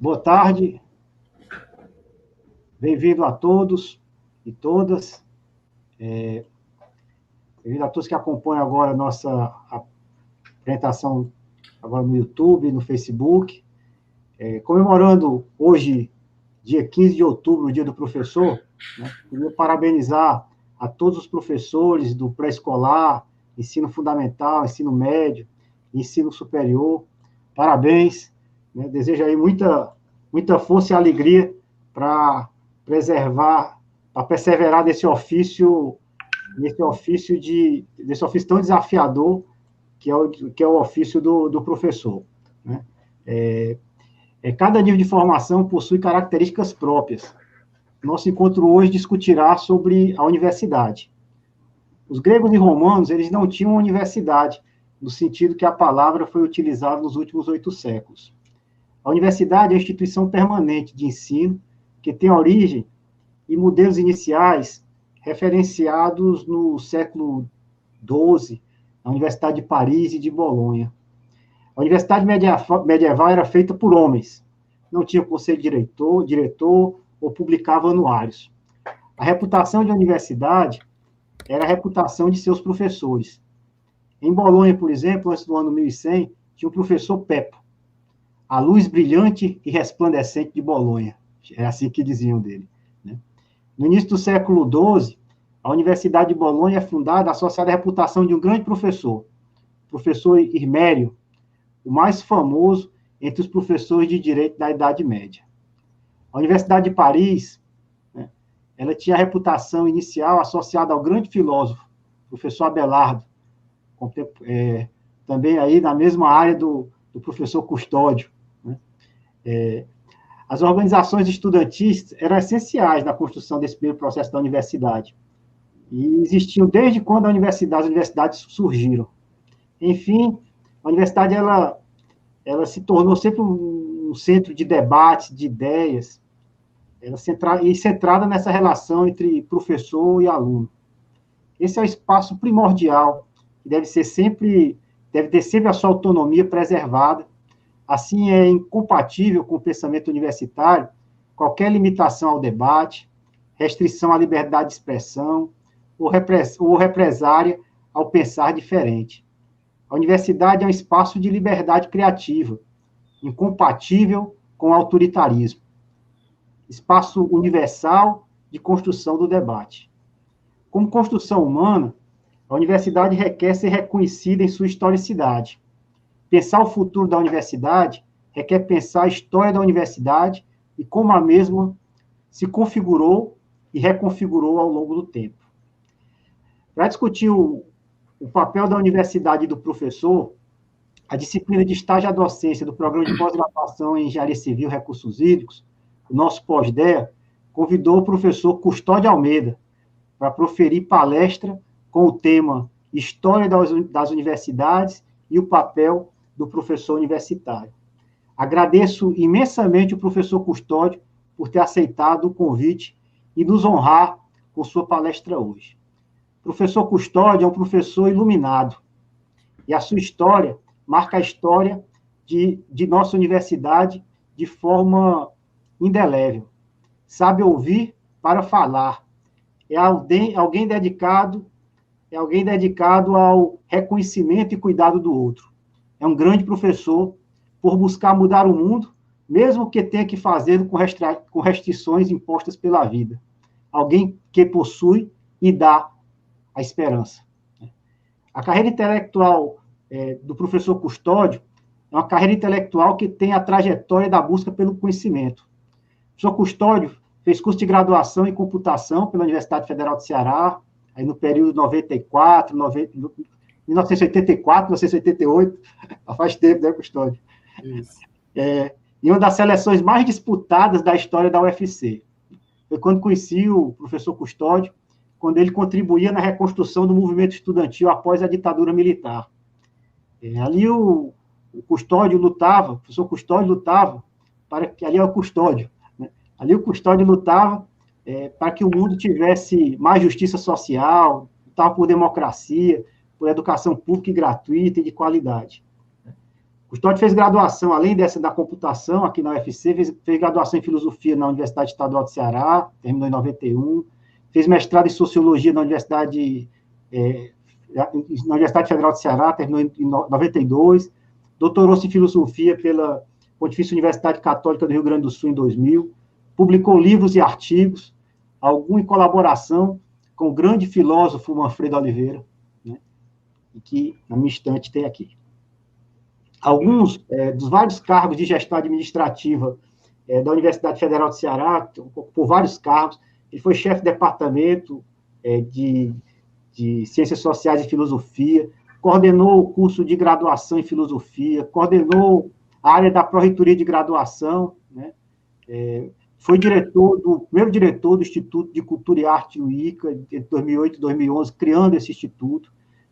Boa tarde, bem-vindo a todos e todas. Bem-vindo a todos que acompanham agora a nossa apresentação agora no YouTube, no Facebook. Comemorando hoje, dia 15 de outubro, o Dia do Professor, né? Queria parabenizar a todos os professores do pré-escolar, ensino fundamental, ensino médio, ensino superior. Parabéns, né? Desejo aí muita força e alegria para preservar, para perseverar nesse ofício tão desafiador que é o ofício do professor, né? Cada nível de formação possui características próprias. Nosso encontro hoje discutirá sobre a universidade. Os gregos e romanos, eles não tinham universidade, no sentido que a palavra foi utilizada nos últimos 8 séculos. A universidade é a instituição permanente de ensino que tem origem e modelos iniciais referenciados no século XII, na Universidade de Paris e de Bolonha. A universidade medieval era feita por homens, não tinha conselho diretor ou publicava anuários. A reputação de universidade era a reputação de seus professores. Em Bolonha, por exemplo, antes do ano 1100, tinha o professor Pepo, a luz brilhante e resplandecente de Bolonha. É assim que diziam dele, né? No início do século XII, a Universidade de Bolonha é fundada associada à reputação de um grande professor, o professor Irmério, o mais famoso entre os professores de direito da Idade Média. A Universidade de Paris, né, ela tinha a reputação inicial associada ao grande filósofo, professor Abelardo, também aí na mesma área do professor Custódio, né? As organizações estudantis eram essenciais na construção desse primeiro processo da universidade, e existiam desde quando as universidades surgiram. Enfim, a universidade ela se tornou sempre um centro de debates, de ideias, centrada nessa relação entre professor e aluno. Esse é o espaço primordial, que deve ter sempre a sua autonomia preservada. Assim, é incompatível com o pensamento universitário qualquer limitação ao debate, restrição à liberdade de expressão ou represária ao pensar diferente. A universidade é um espaço de liberdade criativa, incompatível com o autoritarismo. Espaço universal de construção do debate. Como construção humana, a universidade requer ser reconhecida em sua historicidade. Pensar o futuro da universidade requer pensar a história da universidade e como a mesma se configurou e reconfigurou ao longo do tempo. Para discutir o papel da universidade e do professor, a disciplina de estágio à docência do Programa de Pós-Graduação em Engenharia Civil e Recursos Hídricos, o nosso pós-DEA, convidou o professor Custódio Almeida para proferir palestra com o tema História das Universidades e o papel do professor universitário. Agradeço imensamente o professor Custódio por ter aceitado o convite e nos honrar com sua palestra hoje. O professor Custódio é um professor iluminado, e a sua história marca a história de nossa universidade de forma indelével. Sabe ouvir para falar. É alguém dedicado ao reconhecimento e cuidado do outro. É um grande professor por buscar mudar o mundo, mesmo que tenha que fazê-lo com restrições impostas pela vida. Alguém que possui e dá a esperança. A carreira intelectual do professor Custódio é uma carreira intelectual que tem a trajetória da busca pelo conhecimento. O professor Custódio fez curso de graduação em computação pela Universidade Federal do Ceará, aí no período 1984, 1988, faz tempo, né, Custódio? Isso. E uma das seleções mais disputadas da história da UFC. Foi quando conheci o professor Custódio, quando ele contribuía na reconstrução do movimento estudantil após a ditadura militar. Ali o professor Custódio lutava para que, ali é o Custódio, né? Ali o Custódio lutava para que o mundo tivesse mais justiça social, lutava por democracia, por educação pública e gratuita e de qualidade. Custódio fez graduação, além dessa da computação, aqui na UFC, fez graduação em filosofia na Universidade Estadual do Ceará, terminou em 91, fez mestrado em sociologia na Universidade Federal do Ceará, terminou em 92, doutorou-se em filosofia pela Pontifícia Universidade Católica do Rio Grande do Sul em 2000, publicou livros e artigos, algum em colaboração com o grande filósofo Manfredo Oliveira, né, e que na minha estante tem aqui. Alguns dos vários cargos de gestão administrativa da Universidade Federal do Ceará, por vários cargos, ele foi chefe de departamento de Ciências Sociais e Filosofia, coordenou o curso de graduação em Filosofia, coordenou a área da Pró-Reitoria de Graduação, né? Foi primeiro diretor do Instituto de Cultura e Arte, o ICA, entre 2008 e 2011, criando esse instituto.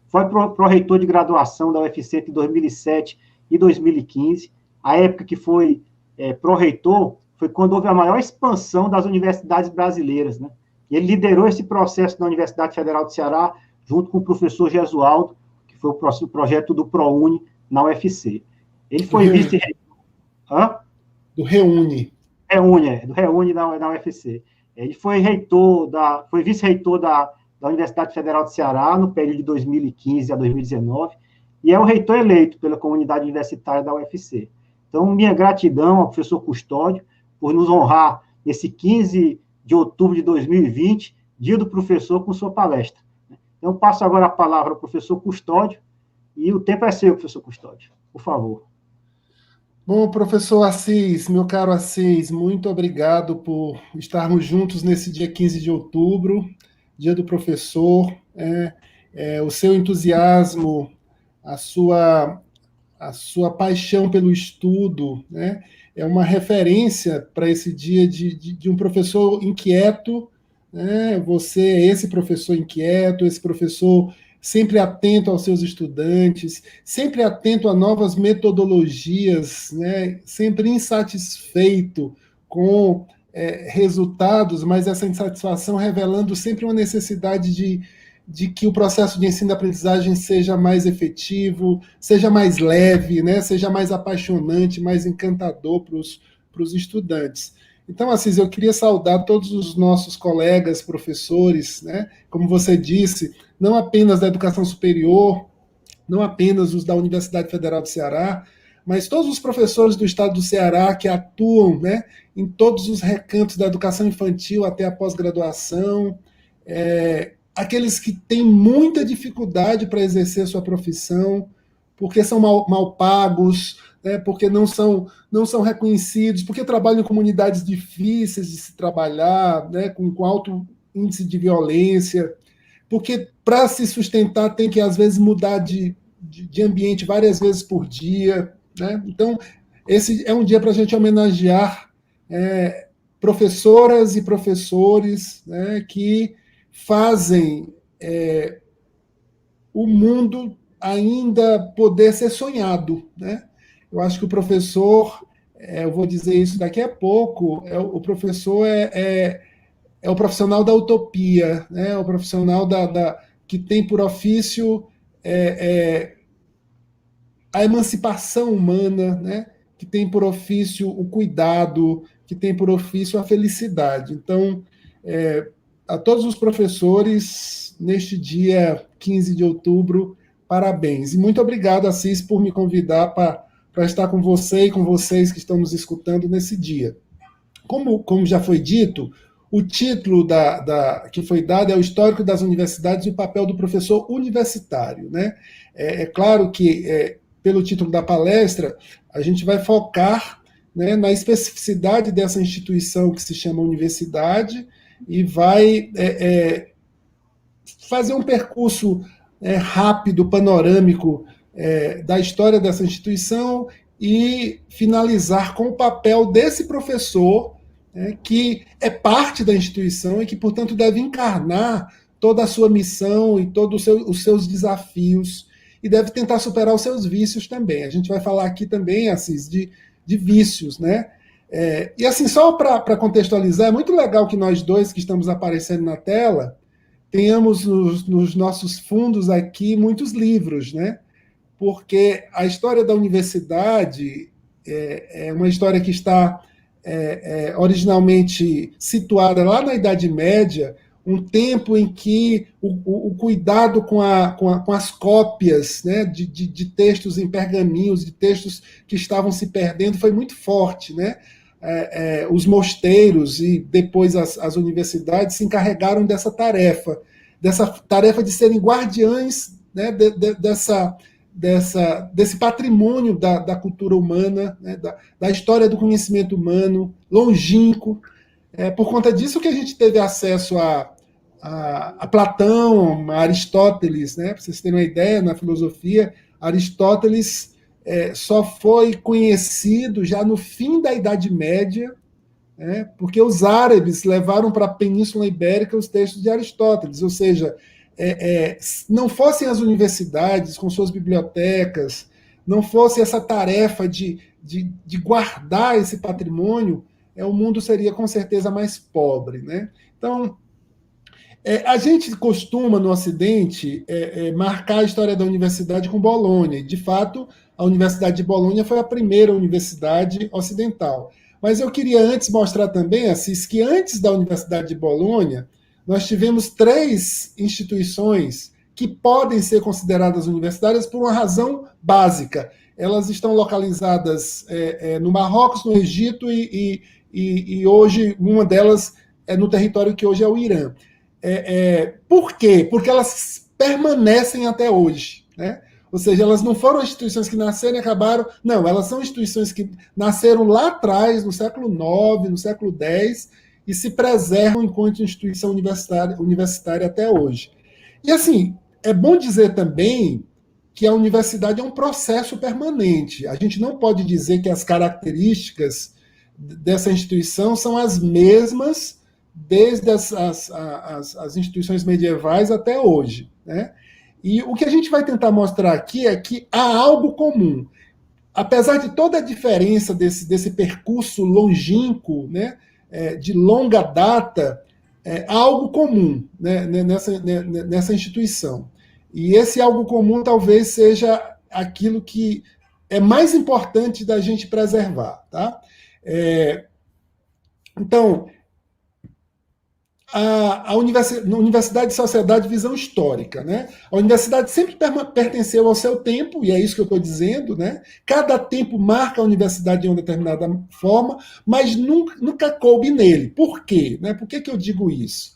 Foi pró-reitor de graduação da UFC entre 2007 e 2015. A época que foi pró-reitor foi quando houve a maior expansão das universidades brasileiras, né? E ele liderou esse processo na Universidade Federal do Ceará, junto com o professor Gesualdo, que foi o projeto do ProUni na UFC. Ele foi vice-reitor... Do Reúne. Do Reúne na UFC. Ele foi vice-reitor da Universidade Federal do Ceará no período de 2015 a 2019, e é o reitor eleito pela comunidade universitária da UFC. Então, minha gratidão ao professor Custódio por nos honrar nesse 15 de outubro de 2020, dia do professor, com sua palestra. Então, passo agora a palavra ao professor Custódio, e o tempo é seu, professor Custódio, por favor. Bom, professor Assis, meu caro Assis, muito obrigado por estarmos juntos nesse dia 15 de outubro, dia do professor. O seu entusiasmo, a sua paixão pelo estudo, né, é uma referência para esse dia de um professor inquieto, né? Você é esse professor inquieto, esse professor sempre atento aos seus estudantes, sempre atento a novas metodologias, né? Sempre insatisfeito com resultados, mas essa insatisfação revelando sempre uma necessidade de que o processo de ensino e aprendizagem seja mais efetivo, seja mais leve, né? Seja mais apaixonante, mais encantador para os estudantes. Então, Assis, eu queria saudar todos os nossos colegas, professores, né? Como você disse, não apenas da educação superior, não apenas os da Universidade Federal do Ceará, mas todos os professores do estado do Ceará que atuam, né, em todos os recantos da educação infantil até a pós-graduação, aqueles que têm muita dificuldade para exercer sua profissão, porque são mal pagos, né, porque não são reconhecidos, porque trabalham em comunidades difíceis de se trabalhar, né, com alto índice de violência, porque para se sustentar tem que, às vezes, mudar de ambiente várias vezes por dia, né? Então, esse é um dia para a gente homenagear professoras e professores, né, que fazem o mundo ainda poder ser sonhado, né? Eu acho que o professor, eu vou dizer isso daqui a pouco, o professor é o profissional da utopia, né? O profissional que tem por ofício a emancipação humana, né? Que tem por ofício o cuidado, que tem por ofício a felicidade. Então, a todos os professores, neste dia 15 de outubro, parabéns. E muito obrigado, Assis, por me convidar para estar com você e com vocês que estão nos escutando nesse dia. Como já foi dito, o título que foi dado é o Histórico das Universidades e o Papel do Professor Universitário, né? É claro que, pelo título da palestra, a gente vai focar, né, na especificidade dessa instituição que se chama universidade e vai fazer um percurso rápido, panorâmico da história dessa instituição e finalizar com o papel desse professor, que é parte da instituição e que, portanto, deve encarnar toda a sua missão e todos os seus desafios e deve tentar superar os seus vícios também. A gente vai falar aqui também, Assis, de vícios, né? E assim, só para contextualizar, é muito legal que nós dois que estamos aparecendo na tela tenhamos nos nossos fundos aqui muitos livros, né? porque a história da universidade é uma história que está originalmente situada lá na Idade Média, um tempo em que o cuidado com as cópias, né, de textos em pergaminhos, de textos que estavam se perdendo, foi muito forte, né? Os mosteiros e depois as universidades se encarregaram dessa tarefa de serem guardiães, né, desse patrimônio da cultura humana, né, da história do conhecimento humano, longínquo. Por conta disso que a gente teve acesso a Platão, a Aristóteles, né, para vocês terem uma ideia, na filosofia, Aristóteles só foi conhecido já no fim da Idade Média, porque os árabes levaram para a Península Ibérica os textos de Aristóteles, ou seja, não fossem as universidades com suas bibliotecas, não fosse essa tarefa de guardar esse patrimônio, o mundo seria com certeza mais pobre, né? Então, a gente costuma, no Ocidente, marcar a história da universidade com Bolonha. De fato, a Universidade de Bolonha foi a primeira universidade ocidental. Mas eu queria antes mostrar também, Assis, que antes da Universidade de Bolonha, nós tivemos 3 instituições que podem ser consideradas universitárias por uma razão básica. Elas estão localizadas no Marrocos, no Egito e hoje uma delas é no território que hoje é o Irã. Por quê? Porque elas permanecem até hoje, né? Ou seja, elas não foram instituições que nasceram e acabaram. Não, elas são instituições que nasceram lá atrás, no século IX, no século X, e se preservam enquanto instituição universitária até hoje. E, assim, é bom dizer também que a universidade é um processo permanente. A gente não pode dizer que as características dessa instituição são as mesmas desde as instituições medievais até hoje, né? E o que a gente vai tentar mostrar aqui é que há algo comum. Apesar de toda a diferença desse percurso longínquo, né, de longa data, há algo comum, né, nessa instituição. E esse algo comum talvez seja aquilo que é mais importante da gente preservar. Tá? Então, a universidade de sociedade visão histórica, né? A universidade sempre pertenceu ao seu tempo, e é isso que eu estou dizendo, né? Cada tempo marca a universidade de uma determinada forma, mas nunca coube nele. Por quê? Né? Por que eu digo isso?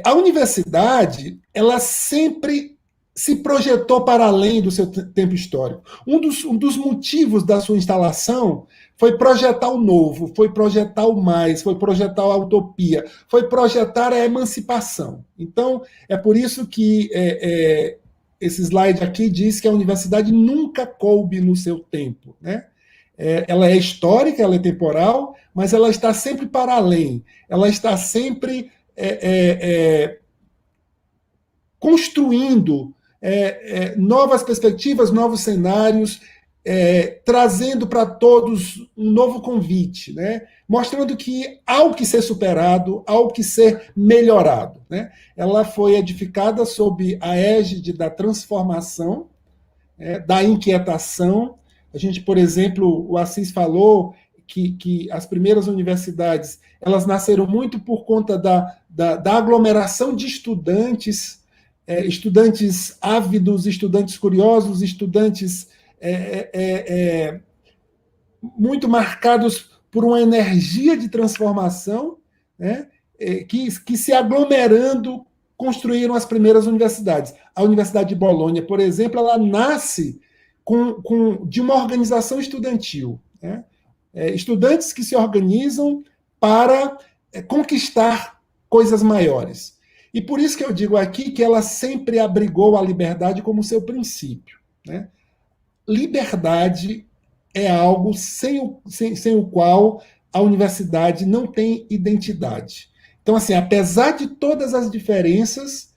A universidade, ela sempre se projetou para além do seu tempo histórico. Um dos motivos da sua instalação foi projetar o novo, foi projetar o mais, foi projetar a utopia, foi projetar a emancipação. Então, é por isso que esse slide aqui diz que a universidade nunca coube no seu tempo, né? Ela é histórica, ela é temporal, mas ela está sempre para além, ela está sempre construindo novas perspectivas, novos cenários, trazendo para todos um novo convite, né? Mostrando que há o que ser superado, há o que ser melhorado, né? Ela foi edificada sob a égide da transformação, da inquietação. A gente, por exemplo, o Assis falou que as primeiras universidades elas nasceram muito por conta da aglomeração de estudantes, estudantes ávidos, estudantes curiosos, estudantes muito marcados por uma energia de transformação, né, que se aglomerando construíram as primeiras universidades. A Universidade de Bolonha, por exemplo, ela nasce de uma organização estudantil, né? Estudantes que se organizam para conquistar coisas maiores. E por isso que eu digo aqui que ela sempre abrigou a liberdade como seu princípio, né? Liberdade é algo sem o qual a universidade não tem identidade. Então, assim, apesar de todas as diferenças,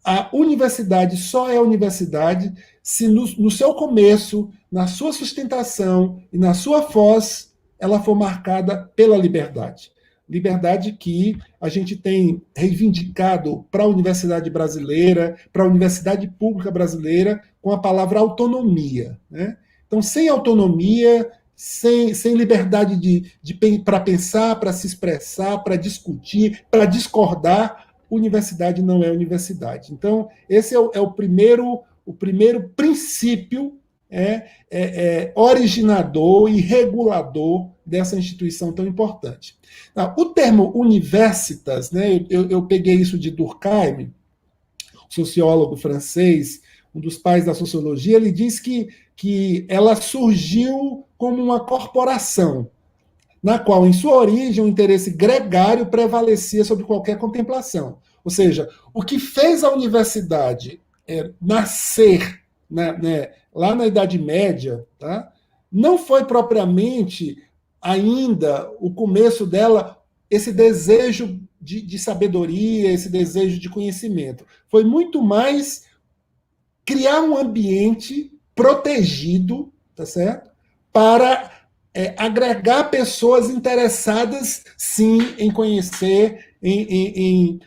a universidade só é universidade se no seu começo, na sua sustentação e na sua foz, ela for marcada pela liberdade. liberdade que a gente tem reivindicado para a universidade brasileira, para a universidade pública brasileira, com a palavra autonomia, né? Então, sem autonomia, sem liberdade para pensar, para se expressar, para discutir, para discordar, universidade não é universidade. Então, esse é o primeiro princípio originador e regulador dessa instituição tão importante. O termo universitas, né, eu peguei isso de Durkheim, sociólogo francês, um dos pais da sociologia. Ele diz que ela surgiu como uma corporação, na qual, em sua origem, o interesse gregário prevalecia sobre qualquer contemplação. Ou seja, o que fez a universidade nascer, né, lá na Idade Média, tá, não foi propriamente ainda o começo dela, esse desejo de sabedoria, esse desejo de conhecimento. Foi muito mais criar um ambiente protegido, tá certo? Para agregar pessoas interessadas, sim, em conhecer, em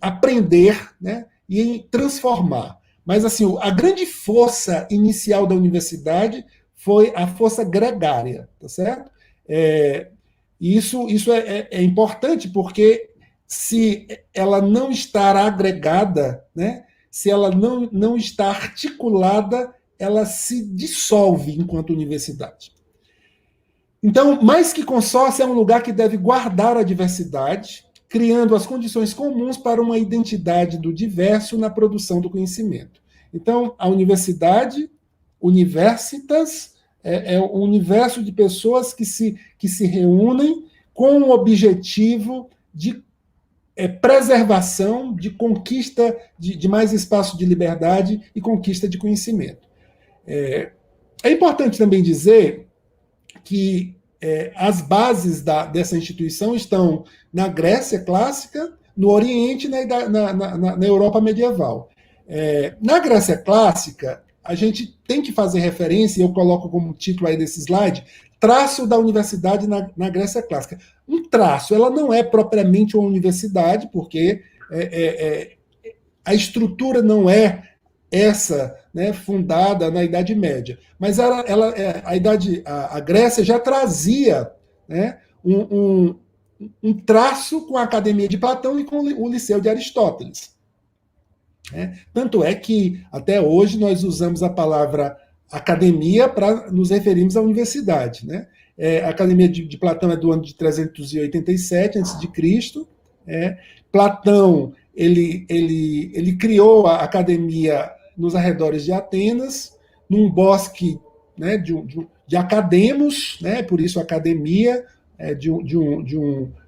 aprender, né, e em transformar. Mas, assim, a grande força inicial da universidade foi a força gregária, tá certo? Isso é importante, porque se ela não estar agregada, né, se ela não está articulada, ela se dissolve enquanto universidade. Então, mais que consórcio, é um lugar que deve guardar a diversidade, criando as condições comuns para uma identidade do diverso na produção do conhecimento. Então, a universidade, universitas, é um universo de pessoas que se reúnem com o objetivo de preservação, de conquista de mais espaço de liberdade e conquista de conhecimento. É importante também dizer que as bases dessa instituição estão na Grécia clássica, no Oriente e na Europa medieval. Na Grécia clássica, a gente tem que fazer referência, e eu coloco como título aí desse slide, traço da universidade na Grécia clássica. Um traço, ela não é propriamente uma universidade, porque a estrutura não é essa, né, fundada na Idade Média. Mas a Grécia já trazia, né, um traço com a Academia de Platão e com o Liceu de Aristóteles. Tanto é que, até hoje, nós usamos a palavra academia para nos referirmos à universidade. Né? A Academia de Platão é do ano de 387 a.C. Platão ele criou a academia nos arredores de Atenas, num bosque, né, de academos, né, por isso academia, de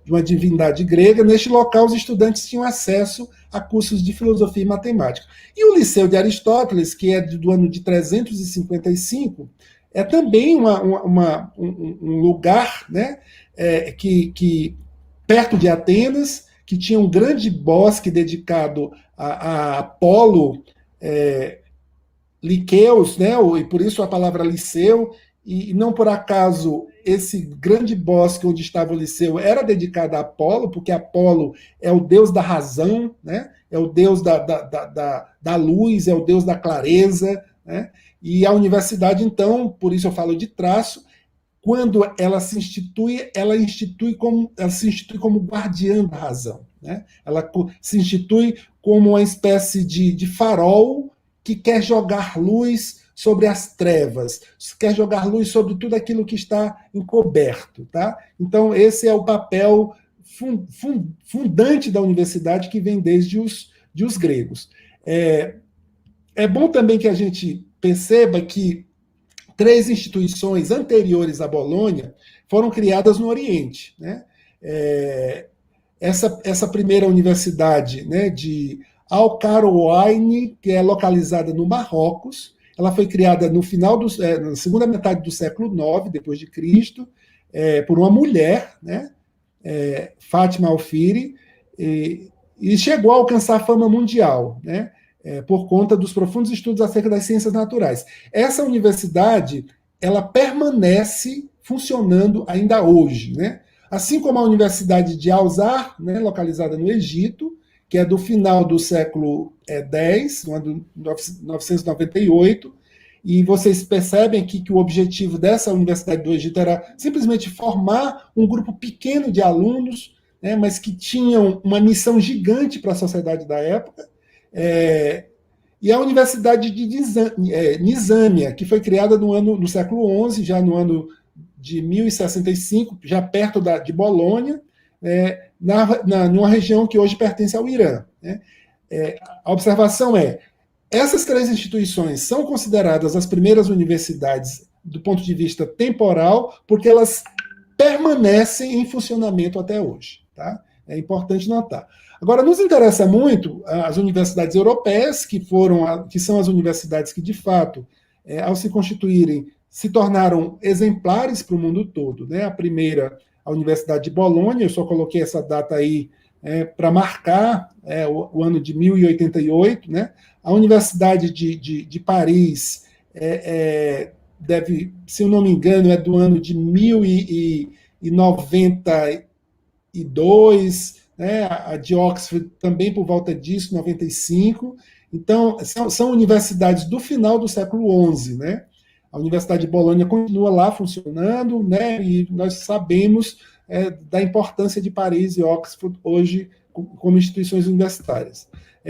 uma divindade grega. Neste local, os estudantes tinham acesso a cursos de filosofia e matemática. E o Liceu de Aristóteles, que é do ano de 355, é também um lugar, né, que perto de Atenas, que tinha um grande bosque dedicado a Apolo, Liqueus, né, e por isso a palavra liceu, e não por acaso esse grande bosque onde estava o Liceu era dedicado a Apolo, porque Apolo é o deus da razão, né, é o deus da luz, é o deus da clareza, né, e a universidade, então, por isso eu falo de traço, quando ela se institui como guardiã da razão. Né? Ela se institui como uma espécie de farol que quer jogar luz sobre as trevas, quer jogar luz sobre tudo aquilo que está encoberto. Tá? Então, esse é o papel fundante da universidade, que vem desde os gregos. É bom também que a gente perceba que 3 instituições anteriores à Bolonha foram criadas no Oriente. Né? Essa primeira universidade, né, de Al-Qarawiyyin, que é localizada no Marrocos, ela foi criada no final na segunda metade do século IX, depois de Cristo, por uma mulher, né, Fátima Alfiri, e chegou a alcançar fama mundial, né, por conta dos profundos estudos acerca das ciências naturais. Essa universidade, ela permanece funcionando ainda hoje, né? assim como a Universidade de Al-Azhar, né, localizada no Egito, que é do final do século X, no ano de 998, e vocês percebem aqui que o objetivo dessa Universidade do Egito era simplesmente formar um grupo pequeno de alunos, né, mas que tinham uma missão gigante para a sociedade da época, e a Universidade de Nizâmia, que foi criada no século XI, já no ano de 1065, já perto de Bolonha, numa região que hoje pertence ao Irã. Né? A observação essas três instituições são consideradas as primeiras universidades do ponto de vista temporal, porque elas permanecem em funcionamento até hoje. Tá? É importante notar. Agora, nos interessa muito as universidades europeias, que são as universidades que, de fato, ao se constituírem, se tornaram exemplares para o mundo todo. Né? A primeira, a Universidade de Bolonha, eu só coloquei essa data aí para marcar o ano de 1088. Né? A Universidade de Paris deve, se eu não me engano, é do ano de 1092, né? A de Oxford também por volta disso, 95. Então, são universidades do final do século XI. Né? A Universidade de Bolonha continua lá funcionando, né? E nós sabemos da importância de Paris e Oxford hoje como instituições universitárias.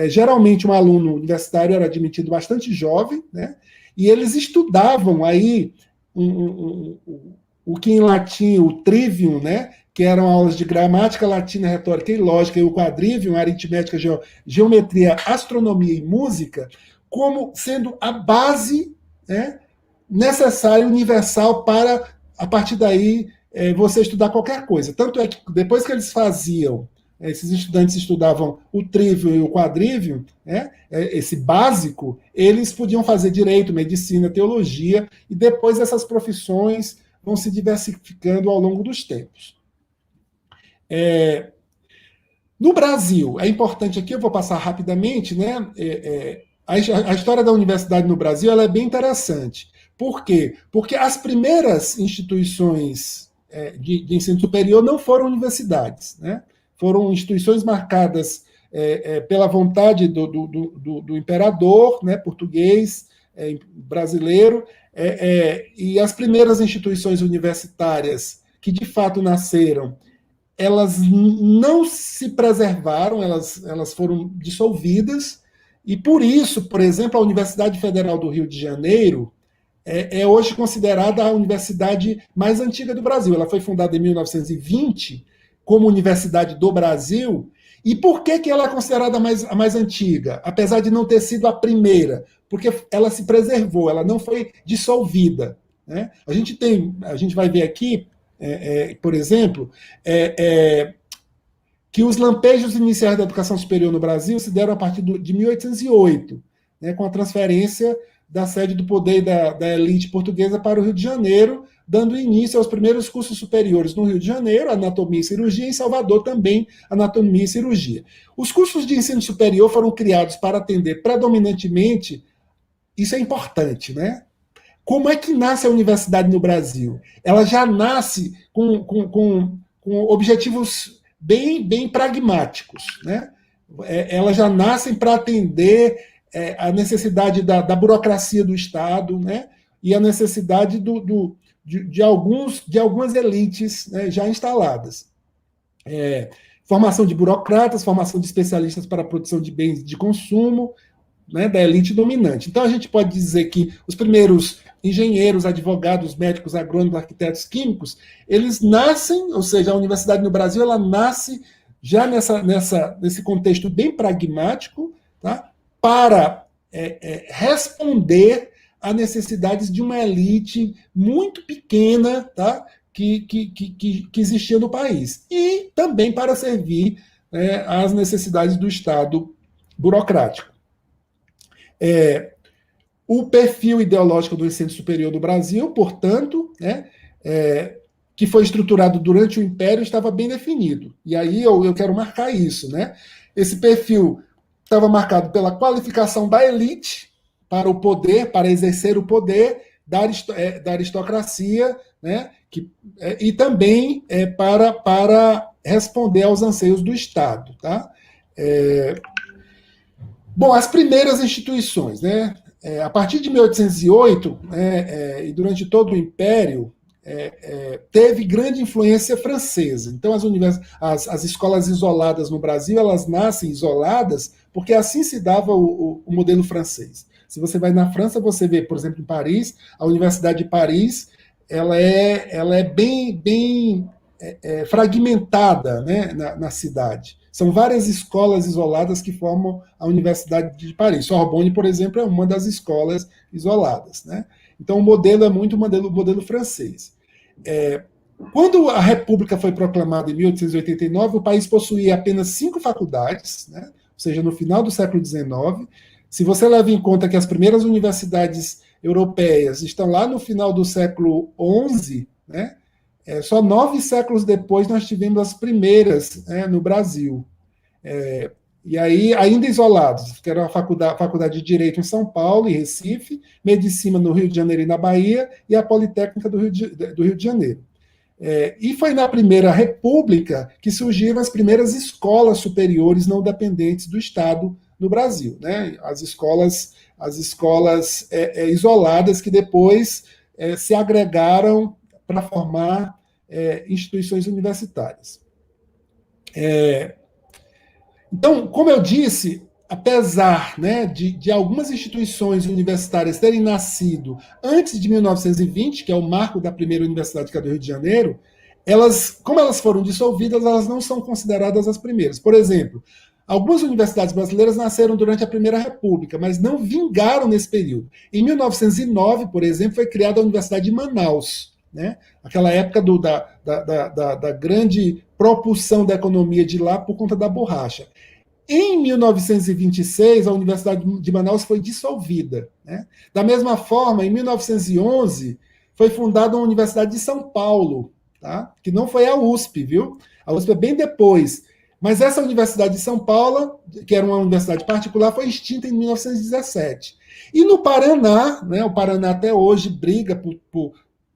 Geralmente, um aluno universitário era admitido bastante jovem, né? E eles estudavam aí o que em latim, o trivium, né? Que eram aulas de gramática latina, retórica e lógica, e o quadrivium, aritmética, geometria, astronomia e música, como sendo a base, né, necessária, universal, para, a partir daí, você estudar qualquer coisa. Tanto é que, depois que eles faziam, esses estudantes estudavam o trivium e o quadrivium, né, esse básico, eles podiam fazer direito, medicina, teologia, e depois essas profissões vão se diversificando ao longo dos tempos. No Brasil, é importante aqui, eu vou passar rapidamente, né? A história da universidade no Brasil ela é bem interessante. Por quê? Porque as primeiras instituições de ensino superior não foram universidades, né? Foram instituições marcadas pela vontade do imperador, né, português, brasileiro, e as primeiras instituições universitárias que de fato nasceram, elas não se preservaram, elas foram dissolvidas, e por isso, por exemplo, a Universidade Federal do Rio de Janeiro é hoje considerada a universidade mais antiga do Brasil. Ela foi fundada em 1920 como Universidade do Brasil. E por que ela é considerada a mais antiga, apesar de não ter sido a primeira? Porque ela se preservou, ela não foi dissolvida. Né? A gente vai ver aqui, por exemplo, que os lampejos iniciais da educação superior no Brasil se deram a partir de 1808, né, com a transferência da sede do poder da elite portuguesa para o Rio de Janeiro, dando início aos primeiros cursos superiores no Rio de Janeiro, anatomia e cirurgia, e em Salvador também, anatomia e cirurgia. Os cursos de ensino superior foram criados para atender predominantemente, isso é importante, né? Como é que nasce a universidade no Brasil? Ela já nasce com objetivos bem pragmáticos, né? Elas já nascem para atender a necessidade da burocracia do Estado, né? E a necessidade de algumas elites, né, já instaladas. Formação de burocratas, formação de especialistas para a produção de bens de consumo, né, da elite dominante. Então, a gente pode dizer que os primeiros engenheiros, advogados, médicos, agrônomos, arquitetos, químicos, eles nascem, ou seja, a universidade no Brasil, ela nasce já nesse contexto bem pragmático, tá, para responder a necessidades de uma elite muito pequena, tá, que existia no país. E também para servir às necessidades do Estado burocrático. O perfil ideológico do ensino superior do Brasil, portanto, né, que foi estruturado durante o Império, estava bem definido. E aí eu quero marcar isso. Né? Esse perfil estava marcado pela qualificação da elite para o poder, para exercer o poder da aristocracia, né, E também para responder aos anseios do Estado. Tá? Bom, as primeiras instituições, né? A partir de 1808, e durante todo o Império, teve grande influência francesa. Então, as escolas isoladas no Brasil, elas nascem isoladas porque assim se dava o modelo francês. Se você vai na França, você vê, por exemplo, em Paris, a Universidade de Paris, ela é bem fragmentada, né, na cidade. São várias escolas isoladas que formam a Universidade de Paris. Sorbonne, por exemplo, é uma das escolas isoladas. Né? Então, o modelo é muito o modelo francês. Quando a República foi proclamada em 1889, o país possuía apenas 5 faculdades, né? Ou seja, no final do século XIX. Se você leva em conta que as primeiras universidades europeias estão lá no final do século XI, né? Só 9 séculos depois nós tivemos as primeiras, né, no Brasil. E aí, ainda isolados, que era a faculdade de Direito em São Paulo e Recife, Medicina no Rio de Janeiro e na Bahia, e a Politécnica do Rio de Janeiro. E foi na Primeira República que surgiram as primeiras escolas superiores não dependentes do Estado no Brasil. Né? As escolas isoladas que depois se agregaram para formar instituições universitárias. Então, como eu disse, apesar, né, de algumas instituições universitárias terem nascido antes de 1920, que é o marco da primeira universidade, que é do Rio de Janeiro, como elas foram dissolvidas, elas não são consideradas as primeiras. Por exemplo, algumas universidades brasileiras nasceram durante a Primeira República, mas não vingaram nesse período. Em 1909, por exemplo, foi criada a Universidade de Manaus, né? Aquela época da grande propulsão da economia de lá por conta da borracha. Em 1926, a Universidade de Manaus foi dissolvida. Né? Da mesma forma, em 1911, foi fundada a Universidade de São Paulo, tá? Que não foi a USP, viu? A USP é bem depois. Mas essa Universidade de São Paulo, que era uma universidade particular, foi extinta em 1917. E no Paraná, né, o Paraná até hoje briga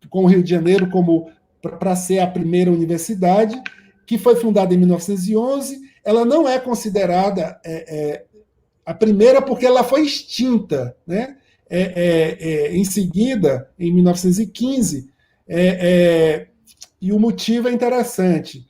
com o Rio de Janeiro para ser a primeira universidade, que foi fundada em 1911. Ela não é considerada a primeira porque ela foi extinta, né? Em seguida, em 1915, e o motivo é interessante,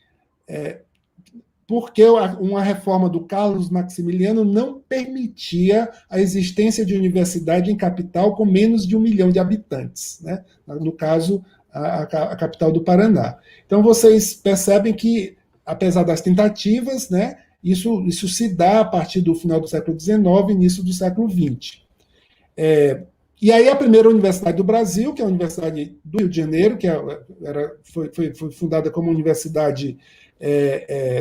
porque uma reforma do Carlos Maximiliano não permitia a existência de universidade em capital com menos de 1 milhão de habitantes, né? No caso, a capital do Paraná. Então, vocês percebem que, apesar das tentativas, né, isso se dá a partir do final do século XIX e início do século XX. E aí a primeira universidade do Brasil, que é a Universidade do Rio de Janeiro, que foi fundada como Universidade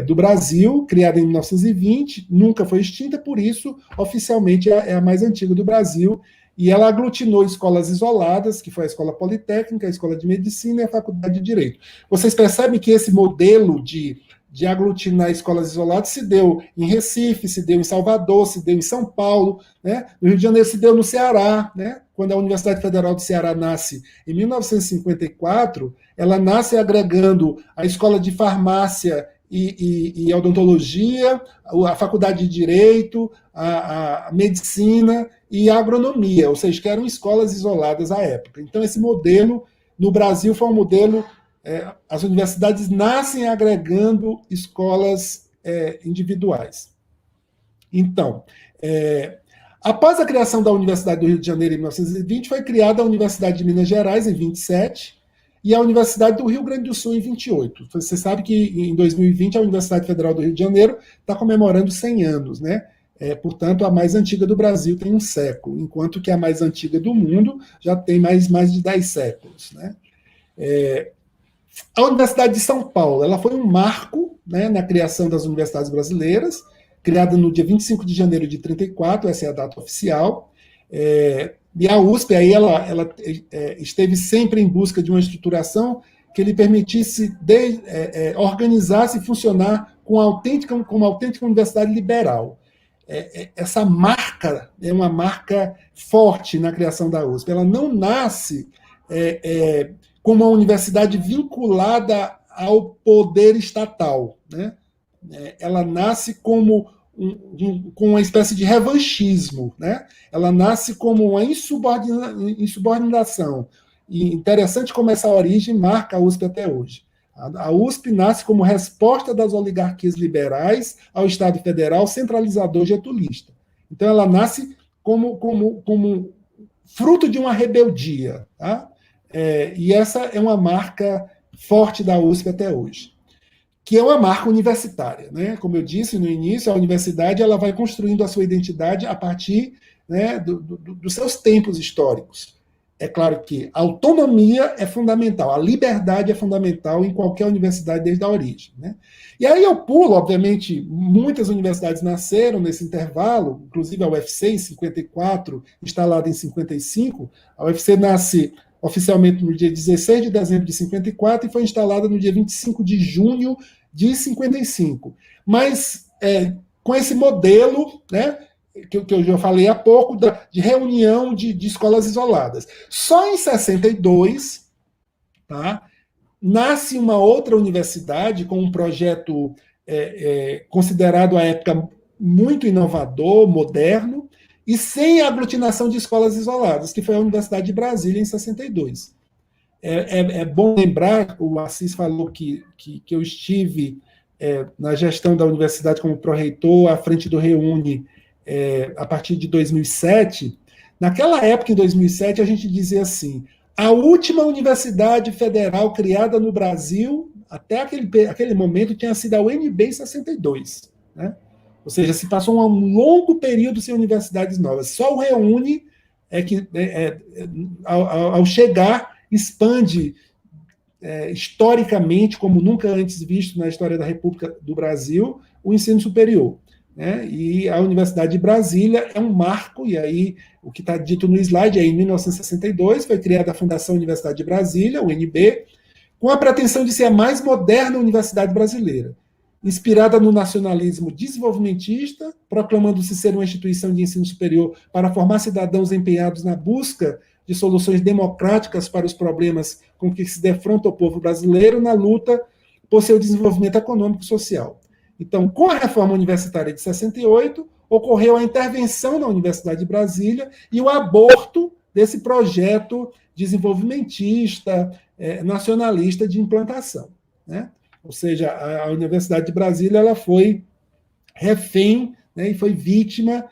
do Brasil, criada em 1920, nunca foi extinta, por isso, oficialmente, é a mais antiga do Brasil, e ela aglutinou escolas isoladas, que foi a Escola Politécnica, a Escola de Medicina e a Faculdade de Direito. Vocês percebem que esse modelo de aglutinar escolas isoladas se deu em Recife, se deu em Salvador, se deu em São Paulo, né? No Rio de Janeiro se deu no Ceará, né? Quando a Universidade Federal do Ceará nasce em 1954, ela nasce agregando a Escola de Farmácia e Odontologia, a Faculdade de Direito, a Medicina e a Agronomia, ou seja, que eram escolas isoladas à época. Então, esse modelo, no Brasil, foi um modelo... as universidades nascem agregando escolas individuais. Então, após a criação da Universidade do Rio de Janeiro em 1920, foi criada a Universidade de Minas Gerais em 27 e a Universidade do Rio Grande do Sul em 28. Você sabe que em 2020 a Universidade Federal do Rio de Janeiro está comemorando 100 anos, né? Portanto, a mais antiga do Brasil tem 1 século, enquanto que a mais antiga do mundo já tem mais de 10 séculos, né? A Universidade de São Paulo, ela foi um marco, né, na criação das universidades brasileiras, criada no dia 25 de janeiro de 34, essa é a data oficial, e a USP, aí ela esteve sempre em busca de uma estruturação que lhe permitisse organizar-se e funcionar como uma autêntica universidade liberal. Essa marca é uma marca forte na criação da USP, ela não nasce como uma universidade vinculada ao poder estatal, né? Ela nasce como com uma espécie de revanchismo, né? Ela nasce como uma insubordinação. E interessante como essa origem marca a USP até hoje. A USP nasce como resposta das oligarquias liberais ao Estado federal centralizador getulista. Então, ela nasce como fruto de uma rebeldia. Tá? E essa é uma marca forte da USP até hoje, que é uma marca universitária. Né? Como eu disse no início, a universidade ela vai construindo a sua identidade a partir, né, dos seus tempos históricos. É claro que a autonomia é fundamental, a liberdade é fundamental em qualquer universidade desde a origem. Né? E aí eu pulo, obviamente, muitas universidades nasceram nesse intervalo, inclusive a UFC em 54, instalada em 55. A UFC nasce oficialmente no dia 16 de dezembro de 54 e foi instalada no dia 25 de junho de 55. Mas com esse modelo, né, que eu já falei há pouco, de reunião de escolas isoladas. Só em 62, tá, nasce uma outra universidade com um projeto considerado à época muito inovador, moderno, e sem aglutinação de escolas isoladas, que foi a Universidade de Brasília, em 62. É bom lembrar, o Assis falou que eu estive na gestão da universidade como pró-reitor, à frente do Reúne, a partir de 2007. Naquela época, em 2007, a gente dizia assim, a última universidade federal criada no Brasil, até aquele momento, tinha sido a UNB em 62. Né? Ou seja, se passou um longo período sem universidades novas. Só o Reúne que, ao chegar, expande historicamente, como nunca antes visto na história da República do Brasil, o ensino superior. Né? E a Universidade de Brasília é um marco, e aí o que está dito no slide é em 1962, foi criada a Fundação Universidade de Brasília, UNB, com a pretensão de ser a mais moderna universidade brasileira, inspirada no nacionalismo desenvolvimentista, proclamando-se ser uma instituição de ensino superior para formar cidadãos empenhados na busca de soluções democráticas para os problemas com que se defronta o povo brasileiro na luta por seu desenvolvimento econômico e social. Então, com a reforma universitária de 68, ocorreu a intervenção na Universidade de Brasília e o aborto desse projeto desenvolvimentista, nacionalista de implantação. Né? Ou seja, a Universidade de Brasília ela foi refém, né, e foi vítima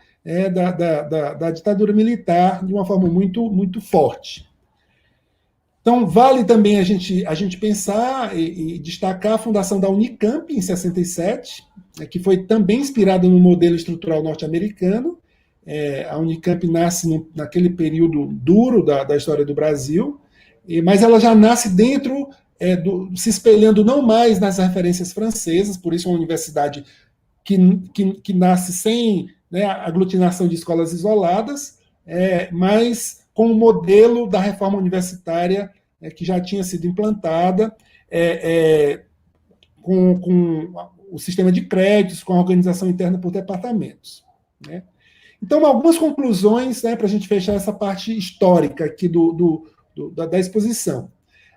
da ditadura militar de uma forma muito, muito forte. Então, vale também a gente pensar e destacar a fundação da Unicamp, em 67, que foi também inspirada no modelo estrutural norte-americano. A Unicamp nasce naquele período duro da história do Brasil, mas ela já nasce dentro, se espelhando não mais nas referências francesas, por isso é uma universidade que nasce sem, né, aglutinação de escolas isoladas, mas com o modelo da reforma universitária que já tinha sido implantada, com o sistema de créditos, com a organização interna por departamentos. Né? Então, algumas conclusões, né, para a gente fechar essa parte histórica aqui da exposição.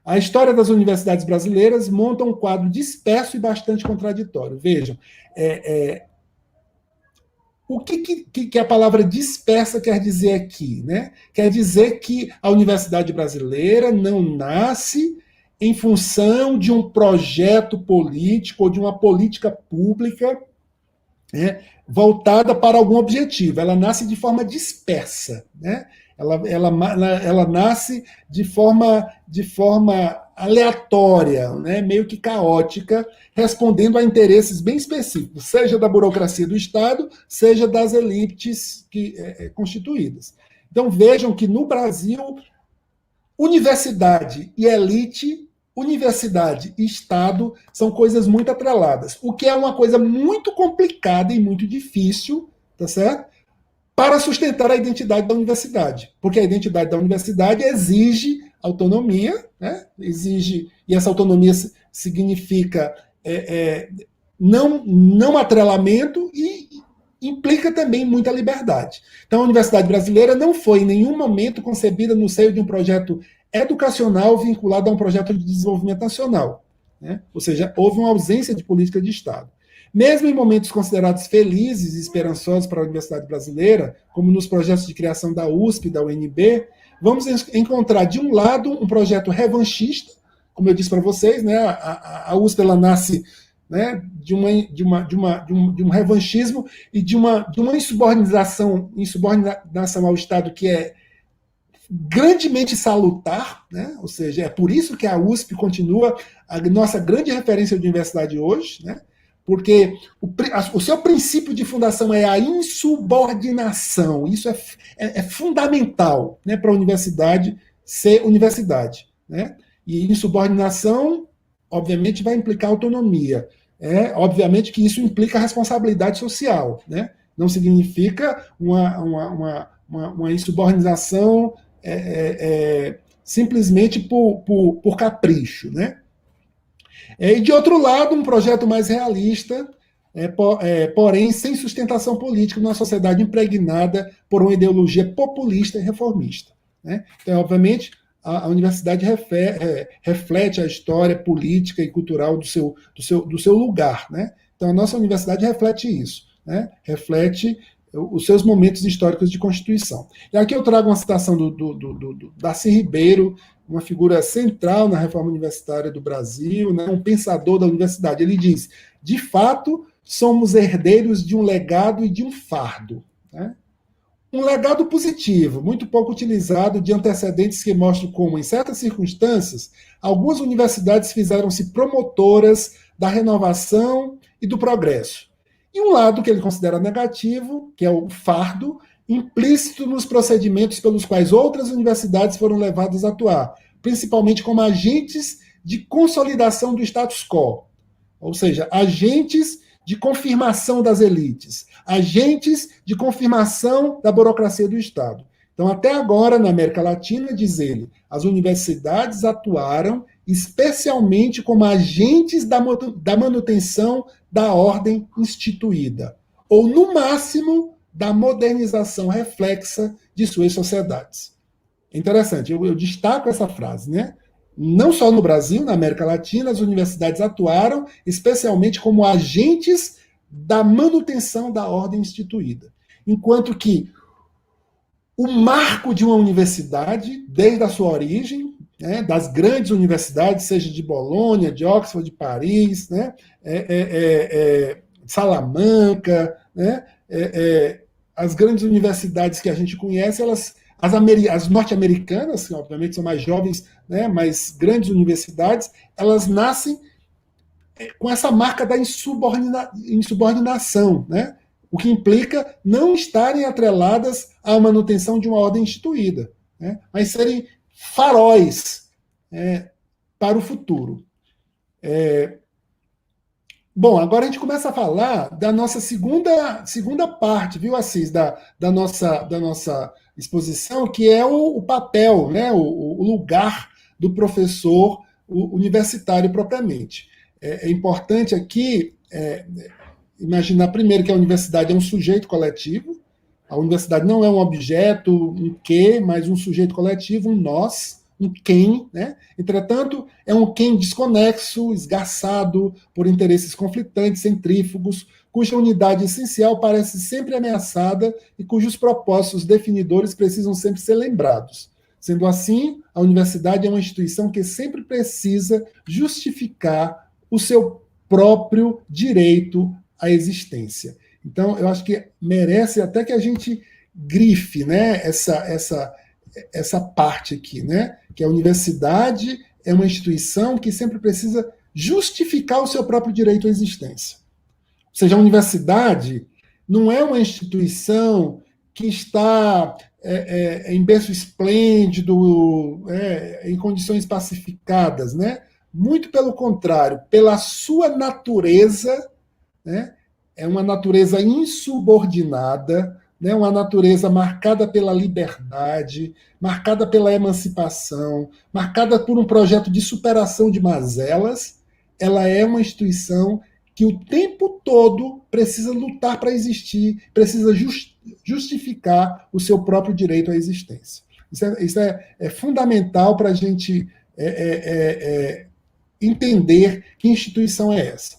A história das universidades brasileiras monta um quadro disperso e bastante contraditório. Vejam, o que a palavra dispersa quer dizer aqui? Né? Quer dizer que a universidade brasileira não nasce em função de um projeto político ou de uma política pública, né, voltada para algum objetivo. Ela nasce de forma dispersa. Né? Ela nasce de forma aleatória, né, meio que caótica, respondendo a interesses bem específicos, seja da burocracia do Estado, seja das elites constituídas. Então, vejam que no Brasil, universidade e elite, universidade e Estado são coisas muito atreladas, o que é uma coisa muito complicada e muito difícil, tá certo? Para sustentar a identidade da universidade, porque a identidade da universidade exige autonomia, né? Exige, e essa autonomia significa não atrelamento e implica também muita liberdade. Então, a Universidade Brasileira não foi em nenhum momento concebida no seio de um projeto educacional vinculado a um projeto de desenvolvimento nacional, né? Ou seja, houve uma ausência de política de Estado. Mesmo em momentos considerados felizes e esperançosos para a universidade brasileira, como nos projetos de criação da USP e da UNB, vamos encontrar, de um lado, um projeto revanchista, como eu disse para vocês, né, a USP ela nasce, né, de um revanchismo e de uma insubordinação ao Estado que é grandemente salutar, né? Ou seja, é por isso que a USP continua a nossa grande referência de universidade hoje, né? Porque o seu princípio de fundação é a insubordinação. Isso é fundamental, né, para a universidade ser universidade, né? E insubordinação, obviamente, vai implicar autonomia. Obviamente que isso implica responsabilidade social, né? Não significa uma insubordinação simplesmente por capricho, né? E de outro lado, um projeto mais realista, porém sem sustentação política, numa sociedade impregnada por uma ideologia populista e reformista, né? Então, obviamente, a universidade reflete a história política e cultural do seu lugar, né? Então, a nossa universidade reflete isso, né? Reflete os seus momentos históricos de constituição. E aqui eu trago uma citação do Darcy Ribeiro, uma figura central na reforma universitária do Brasil, né, um pensador da universidade. Ele diz: de fato, somos herdeiros de um legado e de um fardo. Né? Um legado positivo, muito pouco utilizado, de antecedentes que mostram como, em certas circunstâncias, algumas universidades fizeram-se promotoras da renovação e do progresso. E um lado que ele considera negativo, que é o fardo, implícito nos procedimentos pelos quais outras universidades foram levadas a atuar, principalmente como agentes de consolidação do status quo, ou seja, agentes de confirmação das elites, agentes de confirmação da burocracia do Estado. Então, até agora, na América Latina, diz ele, as universidades atuaram especialmente como agentes da manutenção da ordem instituída, ou, no máximo, da modernização reflexa de suas sociedades. Interessante, eu destaco essa frase, né? Não só no Brasil, na América Latina, as universidades atuaram especialmente como agentes da manutenção da ordem instituída. Enquanto que o marco de uma universidade, desde a sua origem, né, das grandes universidades, seja de Bolonha, de Oxford, de Paris, né, Salamanca, né, as grandes universidades que a gente conhece, as norte-americanas, que obviamente são mais jovens, né, mas grandes universidades, elas nascem com essa marca da insubordinação, né, o que implica não estarem atreladas à manutenção de uma ordem instituída, né, mas serem faróis para o futuro. Bom, agora a gente começa a falar da nossa segunda parte, viu, Assis, da nossa exposição, que é o papel, né, o lugar do professor universitário propriamente. É importante aqui imaginar primeiro que a universidade é um sujeito coletivo, a universidade não é um objeto, um quê, mas um sujeito coletivo, um nós, um quem, né? Entretanto, é um quem desconexo, esgarçado por interesses conflitantes, centrífugos, cuja unidade essencial parece sempre ameaçada e cujos propósitos definidores precisam sempre ser lembrados. Sendo assim, a universidade é uma instituição que sempre precisa justificar o seu próprio direito à existência. Então, eu acho que merece até que a gente grife, né, essa parte aqui, né, que a universidade é uma instituição que sempre precisa justificar o seu próprio direito à existência. Ou seja, a universidade não é uma instituição que está em berço esplêndido, em condições pacificadas, né? Muito pelo contrário, pela sua natureza, né? É uma natureza insubordinada, né? Uma natureza marcada pela liberdade, marcada pela emancipação, marcada por um projeto de superação de mazelas. Ela é uma instituição que o tempo todo precisa lutar para existir, precisa justificar o seu próprio direito à existência. Isso é fundamental para a gente entender que instituição é essa.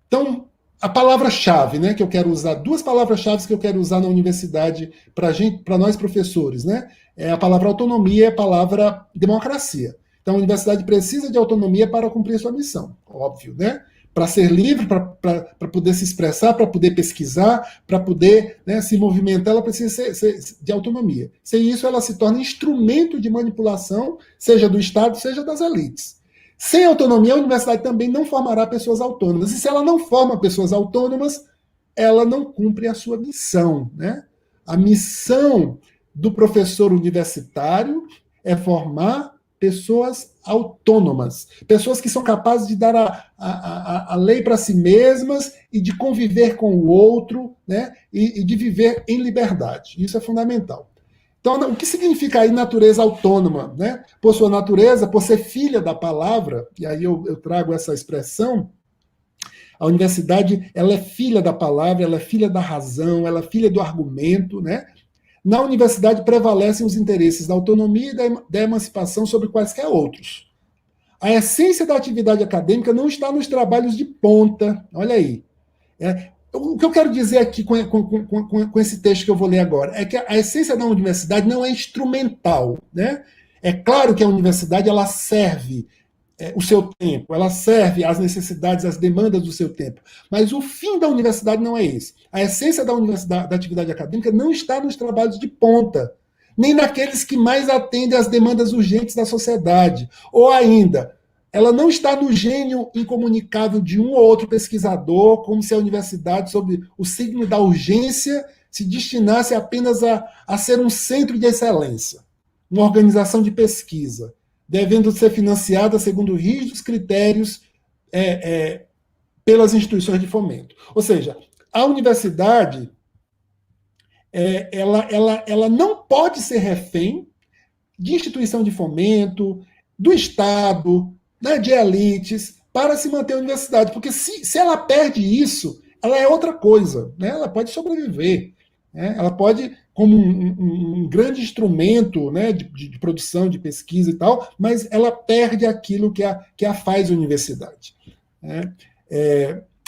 Então, a palavra-chave, né, que eu quero usar, duas palavras-chave que eu quero usar na universidade para nós professores, né, é a palavra autonomia e a palavra democracia. Então, a universidade precisa de autonomia para cumprir sua missão, óbvio, né? Para ser livre, para poder se expressar, para poder pesquisar, para poder, né, se movimentar, ela precisa ser de autonomia. Sem isso, ela se torna instrumento de manipulação, seja do Estado, seja das elites. Sem autonomia, a universidade também não formará pessoas autônomas. E se ela não forma pessoas autônomas, ela não cumpre a sua missão, né? A missão do professor universitário é formar pessoas autônomas, pessoas que são capazes de dar a lei para si mesmas e de conviver com o outro, né? E de viver em liberdade. Isso é fundamental. Então, o que significa aí natureza autônoma? Né? Por sua natureza, por ser filha da palavra, e aí eu trago essa expressão, a universidade ela é filha da palavra, ela é filha da razão, ela é filha do argumento. Né? Na universidade prevalecem os interesses da autonomia e da emancipação sobre quaisquer outros. A essência da atividade acadêmica não está nos trabalhos de ponta, olha aí. O que eu quero dizer aqui com esse texto que eu vou ler agora é que a essência da universidade não é instrumental. Né? É claro que a universidade ela serve o seu tempo, ela serve às necessidades, às demandas do seu tempo. Mas o fim da universidade não é esse. A essência da atividade acadêmica não está nos trabalhos de ponta, nem naqueles que mais atendem às demandas urgentes da sociedade. Ou ainda, ela não está no gênio incomunicável de um ou outro pesquisador, como se a universidade, sob o signo da urgência, se destinasse apenas a ser um centro de excelência, uma organização de pesquisa, devendo ser financiada segundo rígidos critérios pelas instituições de fomento. Ou seja, a universidade ela não pode ser refém de instituição de fomento, do Estado, né, de elites, para se manter a universidade. Porque se ela perde isso, ela é outra coisa. Né? Ela pode sobreviver. Né? Ela pode, como um grande instrumento, né, de produção, de pesquisa e tal, mas ela perde aquilo que a faz universidade. Né?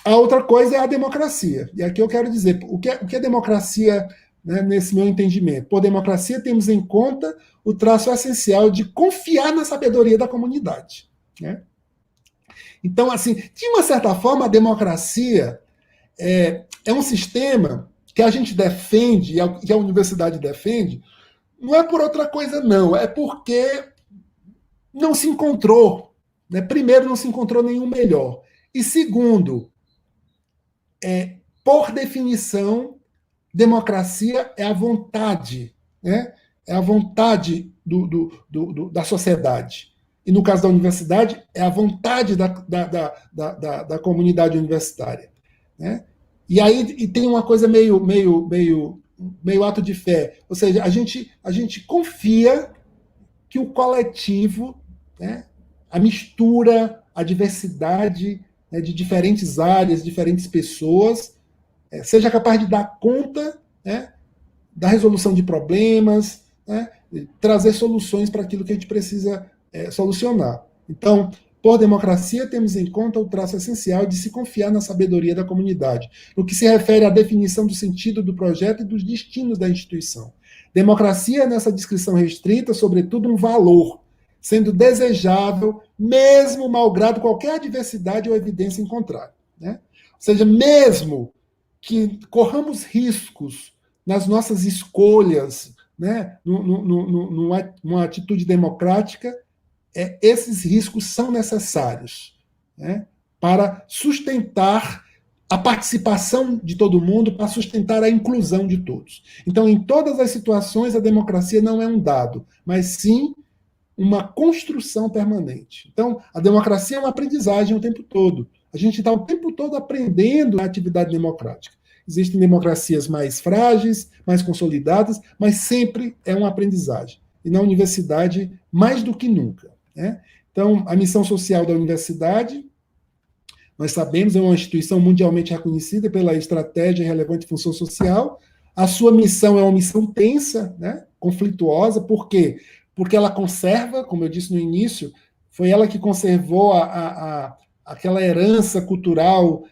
A outra coisa é a democracia. E aqui eu quero dizer, o que é democracia, né, nesse meu entendimento? Por democracia, temos em conta o traço essencial de confiar na sabedoria da comunidade. Né? Então, assim, de uma certa forma, a democracia é um sistema que a gente defende, que a universidade defende, não é por outra coisa, não. É porque não se encontrou. Né? Primeiro, não se encontrou nenhum melhor. E segundo, por definição, democracia é a vontade, né? É a vontade da sociedade. E no caso da universidade, é a vontade da comunidade universitária. Né? E aí tem uma coisa meio ato de fé. Ou seja, a gente confia que o coletivo, né, a mistura, a diversidade, né, de diferentes áreas, diferentes pessoas, seja capaz de dar conta, né, da resolução de problemas, né, trazer soluções para aquilo que a gente precisa solucionar. Então, por democracia, temos em conta o traço essencial de se confiar na sabedoria da comunidade, no que se refere à definição do sentido do projeto e dos destinos da instituição. Democracia é, nessa descrição restrita, sobretudo, um valor, sendo desejável, mesmo malgrado qualquer adversidade ou evidência em contrário. Né? Ou seja, mesmo que corramos riscos nas nossas escolhas, né, numa atitude democrática, esses riscos são necessários, né, para sustentar a participação de todo mundo, para sustentar a inclusão de todos. Então, em todas as situações, a democracia não é um dado, mas sim uma construção permanente. Então, a democracia é uma aprendizagem o tempo todo. A gente está o tempo todo aprendendo a atividade democrática. Existem democracias mais frágeis, mais consolidadas, mas sempre é uma aprendizagem. E na universidade, mais do que nunca. Né? Então, a missão social da universidade, nós sabemos, é uma instituição mundialmente reconhecida pela estratégia e relevante função social. A sua missão é uma missão tensa, né? conflituosa, por quê? Porque ela conserva, como eu disse no início, foi ela que conservou aquela herança cultural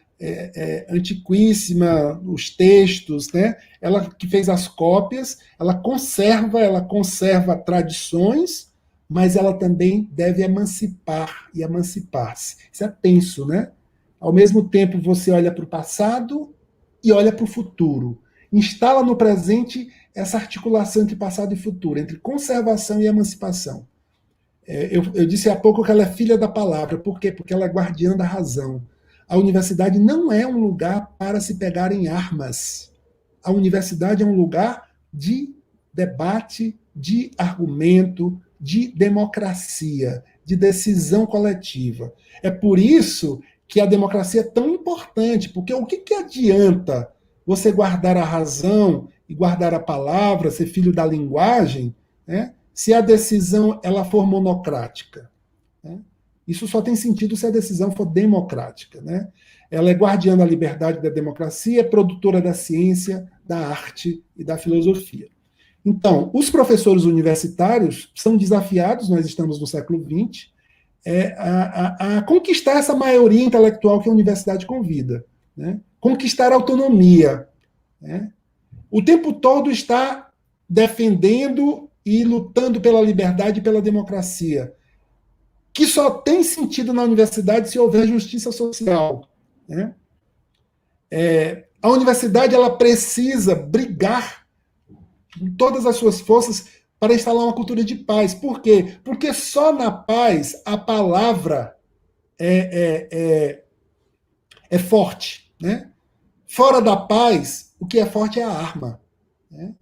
antiquíssima, os textos, né? Ela que fez as cópias, ela conserva tradições, mas ela também deve emancipar e emancipar-se. Isso é tenso, né? Ao mesmo tempo, você olha para o passado e olha para o futuro. Instala no presente essa articulação entre passado e futuro, entre conservação e emancipação. Eu disse há pouco que ela é filha da palavra. Por quê? Porque ela é guardiã da razão. A universidade não é um lugar para se pegar em armas. A universidade é um lugar de debate, de argumento, de democracia, de decisão coletiva. É por isso que a democracia é tão importante, porque o que adianta você guardar a razão e guardar a palavra, ser filho da linguagem, né, se a decisão ela for monocrática? Né? Isso só tem sentido se a decisão for democrática. Né? Ela é guardiã da liberdade e da democracia, é produtora da ciência, da arte e da filosofia. Então, os professores universitários são desafiados, nós estamos no século XX, a conquistar essa maioria intelectual que a universidade convida. Né? Conquistar a autonomia. Né? O tempo todo está defendendo e lutando pela liberdade e pela democracia, que só tem sentido na universidade se houver justiça social. Né? A universidade ela precisa brigar com todas as suas forças para instalar uma cultura de paz. Por quê? Porque só na paz a palavra é forte. Né? Fora da paz, o que é forte é a arma. Né?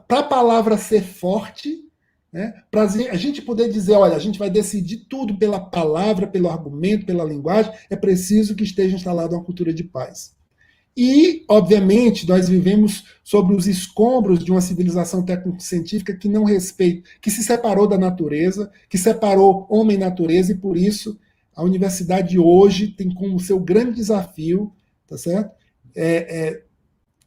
Para a palavra ser forte, né, para a gente poder dizer, olha, a gente vai decidir tudo pela palavra, pelo argumento, pela linguagem, é preciso que esteja instalada uma cultura de paz. E, obviamente, nós vivemos sobre os escombros de uma civilização técnico-científica que não respeita, que se separou da natureza, que separou homem e natureza, e por isso a universidade hoje tem como seu grande desafio, tá certo?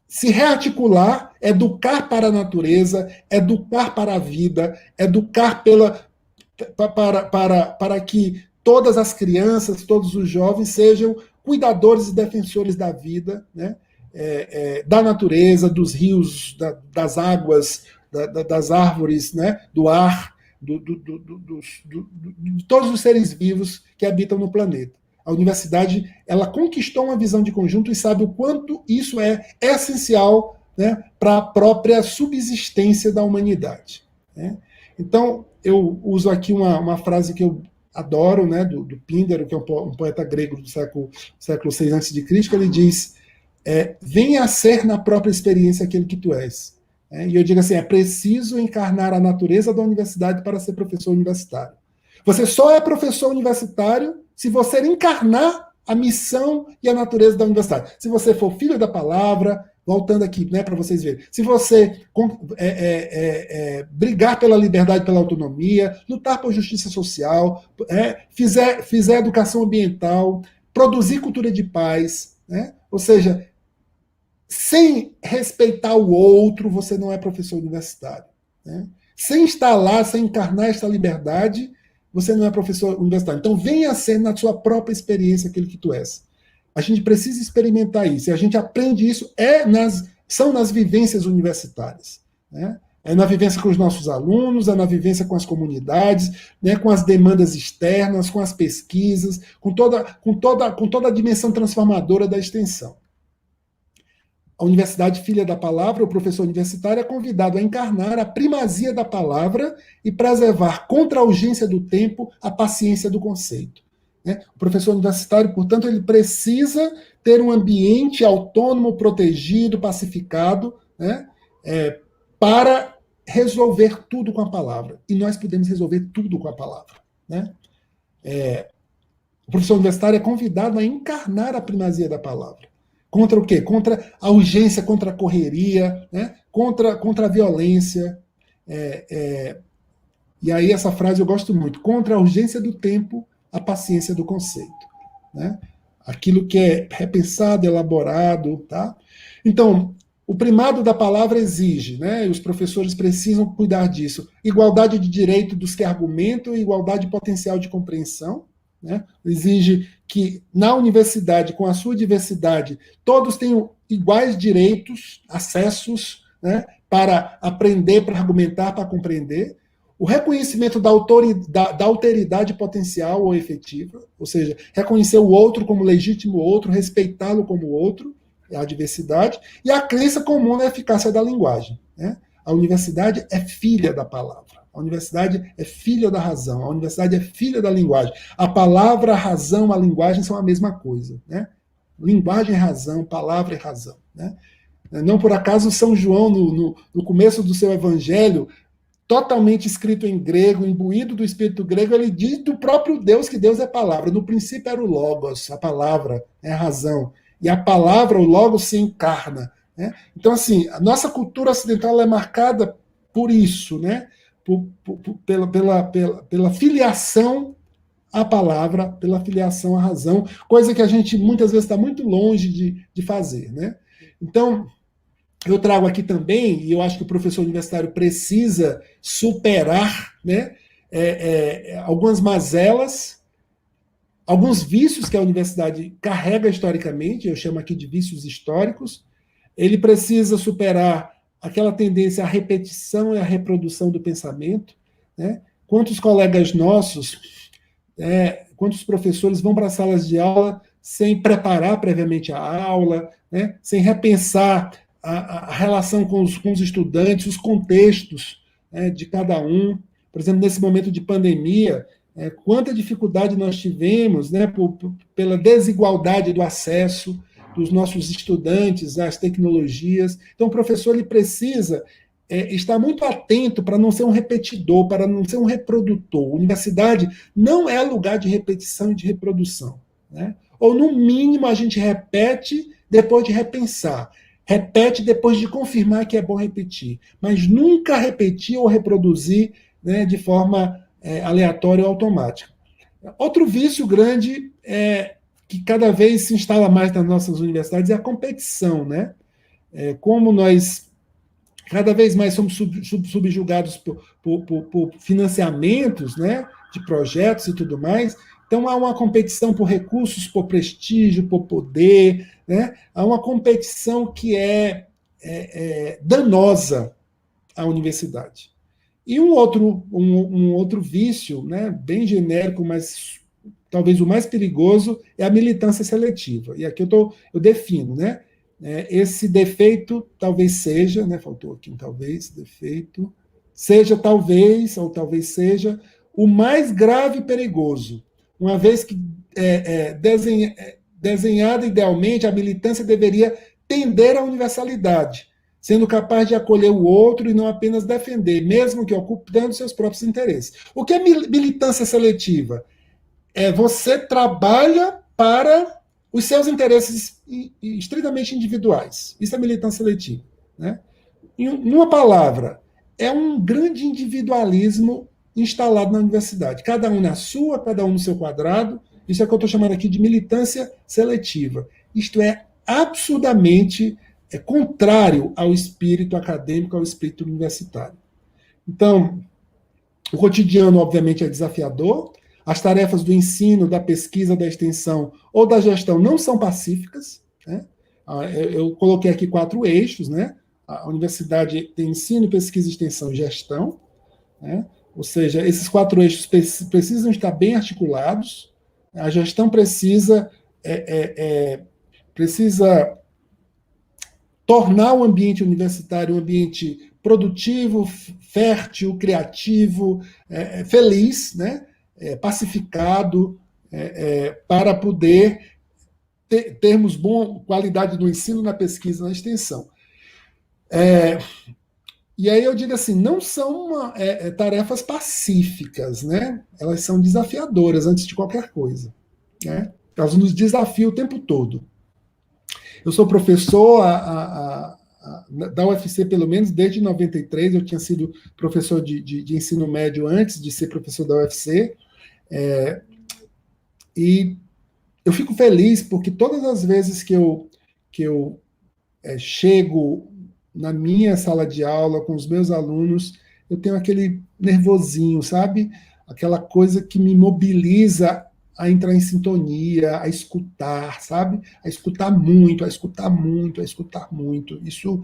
Se rearticular, educar para a natureza, educar para a vida, educar para que todas as crianças, todos os jovens sejam cuidadores e defensores da vida, né? Da natureza, dos rios, das águas, das árvores, né? Do ar, de todos os seres vivos que habitam no planeta. A universidade ela conquistou uma visão de conjunto e sabe o quanto isso é essencial, né, para a própria subsistência da humanidade. Né? Então, eu uso aqui uma frase que eu adoro, né, do Píndaro, que é um poeta grego do século VI a.C., que ele diz, venha a ser na própria experiência aquele que tu és. E eu digo assim, é preciso encarnar a natureza da universidade para ser professor universitário. Você só é professor universitário se você encarnar a missão e a natureza da universidade. Se você for filho da palavra, voltando aqui, né, para vocês verem, se você brigar pela liberdade, pela autonomia, lutar por justiça social, fizer educação ambiental, produzir cultura de paz, né, ou seja, sem respeitar o outro, você não é professor universitário. Né? Sem instalar, sem encarnar esta liberdade, você não é professor universitário. Então, venha a ser na sua própria experiência aquilo que tu és. A gente precisa experimentar isso. E a gente aprende isso são nas vivências universitárias. Né? É na vivência com os nossos alunos, é na vivência com as comunidades, né, com as demandas externas, com as pesquisas, com toda a dimensão transformadora da extensão. A universidade filha da palavra, o professor universitário é convidado a encarnar a primazia da palavra e preservar contra a urgência do tempo a paciência do conceito. Né? O professor universitário, portanto, ele precisa ter um ambiente autônomo, protegido, pacificado, né? Para resolver tudo com a palavra. E nós podemos resolver tudo com a palavra. Né? O professor universitário é convidado a encarnar a primazia da palavra. Contra o quê? Contra a urgência, contra a correria, né? contra a violência. E aí essa frase eu gosto muito. Contra a urgência do tempo, a paciência do conceito. Né? Aquilo que é repensado, elaborado. Tá? Então, o primado da palavra exige, né, e os professores precisam cuidar disso, igualdade de direito dos que argumentam e igualdade potencial de compreensão, né, exige que na universidade, com a sua diversidade, todos tenham iguais direitos, acessos, né, para aprender, para argumentar, para compreender, o reconhecimento da alteridade potencial ou efetiva, ou seja, reconhecer o outro como legítimo outro, respeitá-lo como outro, a diversidade, e a crença comum na eficácia da linguagem. Né? A universidade é filha da palavra, a universidade é filha da razão, a universidade é filha da linguagem. A palavra, a razão, a linguagem são a mesma coisa. Né? Linguagem é razão, palavra é razão. Né? Não por acaso São João, no começo do seu evangelho, totalmente escrito em grego, imbuído do espírito grego, ele diz do próprio Deus que Deus é palavra. No princípio era o Logos, a palavra, é a razão. E a palavra, o Logos, se encarna. Né? Então, assim, a nossa cultura ocidental é marcada por isso, né? Pela filiação à palavra, pela filiação à razão, coisa que a gente muitas vezes está muito longe de fazer. Né? Então, eu trago aqui também, e eu acho que o professor universitário precisa superar, né, algumas mazelas, alguns vícios que a universidade carrega historicamente, eu chamo aqui de vícios históricos. Ele precisa superar aquela tendência à repetição e à reprodução do pensamento. Né? Quantos colegas nossos, quantos professores vão para as salas de aula sem preparar previamente a aula, né? Sem repensar a relação com os estudantes, os contextos, né, de cada um. Por exemplo, nesse momento de pandemia, quanta dificuldade nós tivemos, né, pela desigualdade do acesso dos nossos estudantes às tecnologias. Então, o professor ele precisa estar muito atento para não ser um repetidor, para não ser um reprodutor. A universidade não é lugar de repetição e de reprodução. Né? Ou, no mínimo, a gente repete depois de repensar. Repete depois de confirmar que é bom repetir, mas nunca repetir ou reproduzir, né, de forma aleatória ou automática. Outro vício grande que cada vez se instala mais nas nossas universidades é a competição. Né? Como nós cada vez mais somos subjugados por financiamentos, né, de projetos e tudo mais. Então, há uma competição por recursos, por prestígio, por poder. Né? Há uma competição que é danosa à universidade. E um outro vício, né, bem genérico, mas talvez o mais perigoso, é a militância seletiva. E aqui eu defino, né? Esse defeito talvez seja, né, faltou aqui um talvez, defeito, seja talvez, ou talvez seja, o mais grave e perigoso, uma vez que desenhada idealmente, a militância deveria tender à universalidade, sendo capaz de acolher o outro e não apenas defender, mesmo que ocupando seus próprios interesses. O que é militância seletiva? Você trabalha para os seus interesses estritamente individuais. Isso é militância seletiva. Né? Em uma palavra, é um grande individualismo instalado na universidade. Cada um na sua, cada um no seu quadrado. Isso é o que eu estou chamando aqui de militância seletiva. Isto é absurdamente contrário ao espírito acadêmico, ao espírito universitário. Então, o cotidiano, obviamente, é desafiador. As tarefas do ensino, da pesquisa, da extensão ou da gestão não são pacíficas. Né? Eu coloquei aqui 4 eixos. Né? A universidade tem ensino, pesquisa, extensão e gestão. Né? Ou seja, esses 4 eixos precisam estar bem articulados. A gestão precisa tornar o ambiente universitário um ambiente produtivo, fértil, criativo, feliz, né? Pacificado, para poder termos boa qualidade no ensino, na pesquisa, na extensão. E aí eu digo assim, não são tarefas pacíficas, né? Elas são desafiadoras antes de qualquer coisa. Né? Elas nos desafiam o tempo todo. Eu sou professor da UFC, pelo menos desde 93, eu tinha sido professor de ensino médio antes de ser professor da UFC, e eu fico feliz porque todas as vezes que eu chego na minha sala de aula, com os meus alunos, eu tenho aquele nervosinho, sabe? Aquela coisa que me mobiliza a entrar em sintonia, a escutar, sabe? A escutar muito, a escutar muito, a escutar muito. Isso.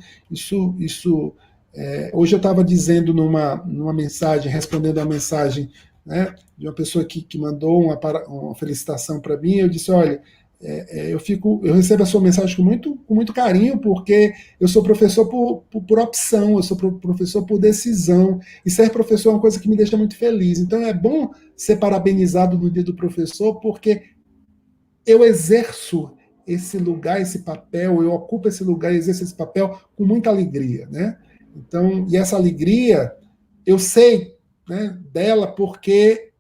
Hoje eu estava dizendo numa mensagem, respondendo a mensagem, né, de uma pessoa que mandou uma felicitação para mim. Eu disse: olha, eu recebo a sua mensagem com muito carinho, porque eu sou professor por opção, eu sou professor por decisão, e ser professor é uma coisa que me deixa muito feliz. Então é bom ser parabenizado no dia do professor, porque eu exerço esse lugar, esse papel, eu ocupo esse lugar, exerço esse papel com muita alegria, né? Então, e essa alegria, eu sei, né, dela porque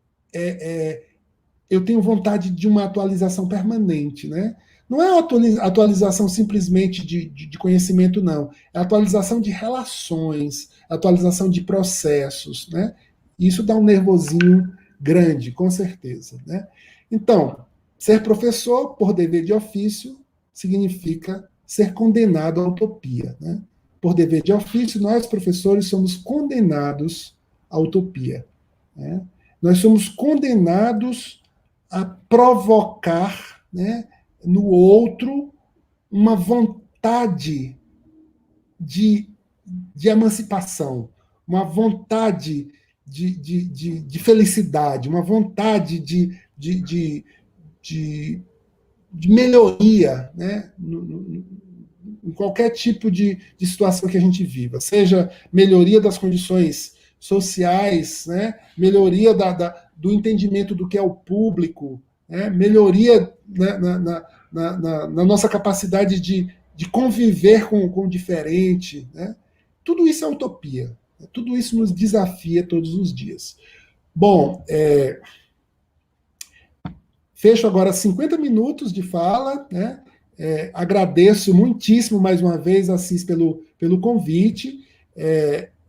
eu tenho vontade de uma atualização permanente, né? Não é atualização simplesmente de conhecimento, não. É atualização de relações, atualização de processos, né? Isso dá um nervosinho grande, com certeza, né? Então, ser professor por dever de ofício significa ser condenado à utopia, né? Por dever de ofício, nós, professores, somos condenados à utopia, né? Nós somos condenados a provocar, né, no outro uma vontade de emancipação, uma vontade de felicidade, uma vontade de melhoria, né, em qualquer tipo de situação que a gente viva, seja melhoria das condições sociais, né, melhoria do entendimento do que é o público, né, melhoria, né, na nossa capacidade de conviver com o diferente. Né? Tudo isso é utopia. Tudo isso nos desafia todos os dias. Bom, fecho agora 50 minutos de fala, né? Agradeço muitíssimo mais uma vez, Assis, pelo convite.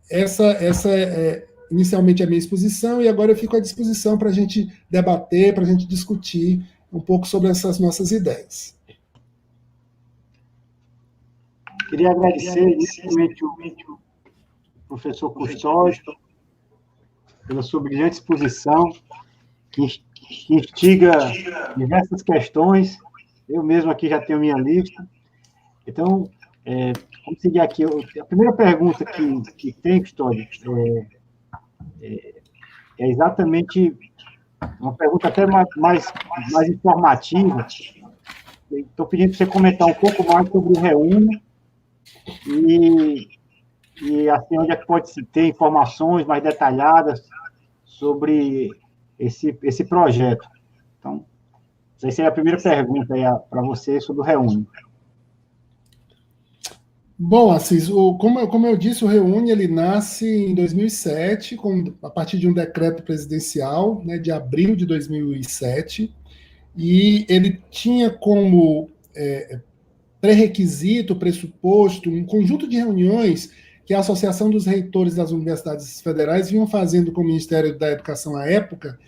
Essa é inicialmente a minha exposição, e agora eu fico à disposição para a gente debater, para a gente discutir um pouco sobre essas nossas ideias. Queria agradecer inicialmente o professor Custódio pela sua brilhante exposição, que instiga diversas questões. Eu mesmo aqui já tenho minha lista. Então, vamos seguir aqui. A primeira pergunta que tem, Custódio, é exatamente uma pergunta até mais informativa. Estou pedindo para você comentar um pouco mais sobre o Reúne e assim, onde é que pode-se ter informações mais detalhadas sobre esse projeto. Então, essa seria a primeira pergunta para você sobre o Reúne. Bom, Assis, como eu disse, o Reúne ele nasce em 2007, a partir de um decreto presidencial, né, de abril de 2007, e ele tinha como pré-requisito, pressuposto, um conjunto de reuniões que a Associação dos Reitores das Universidades Federais vinham fazendo com o Ministério da Educação à época,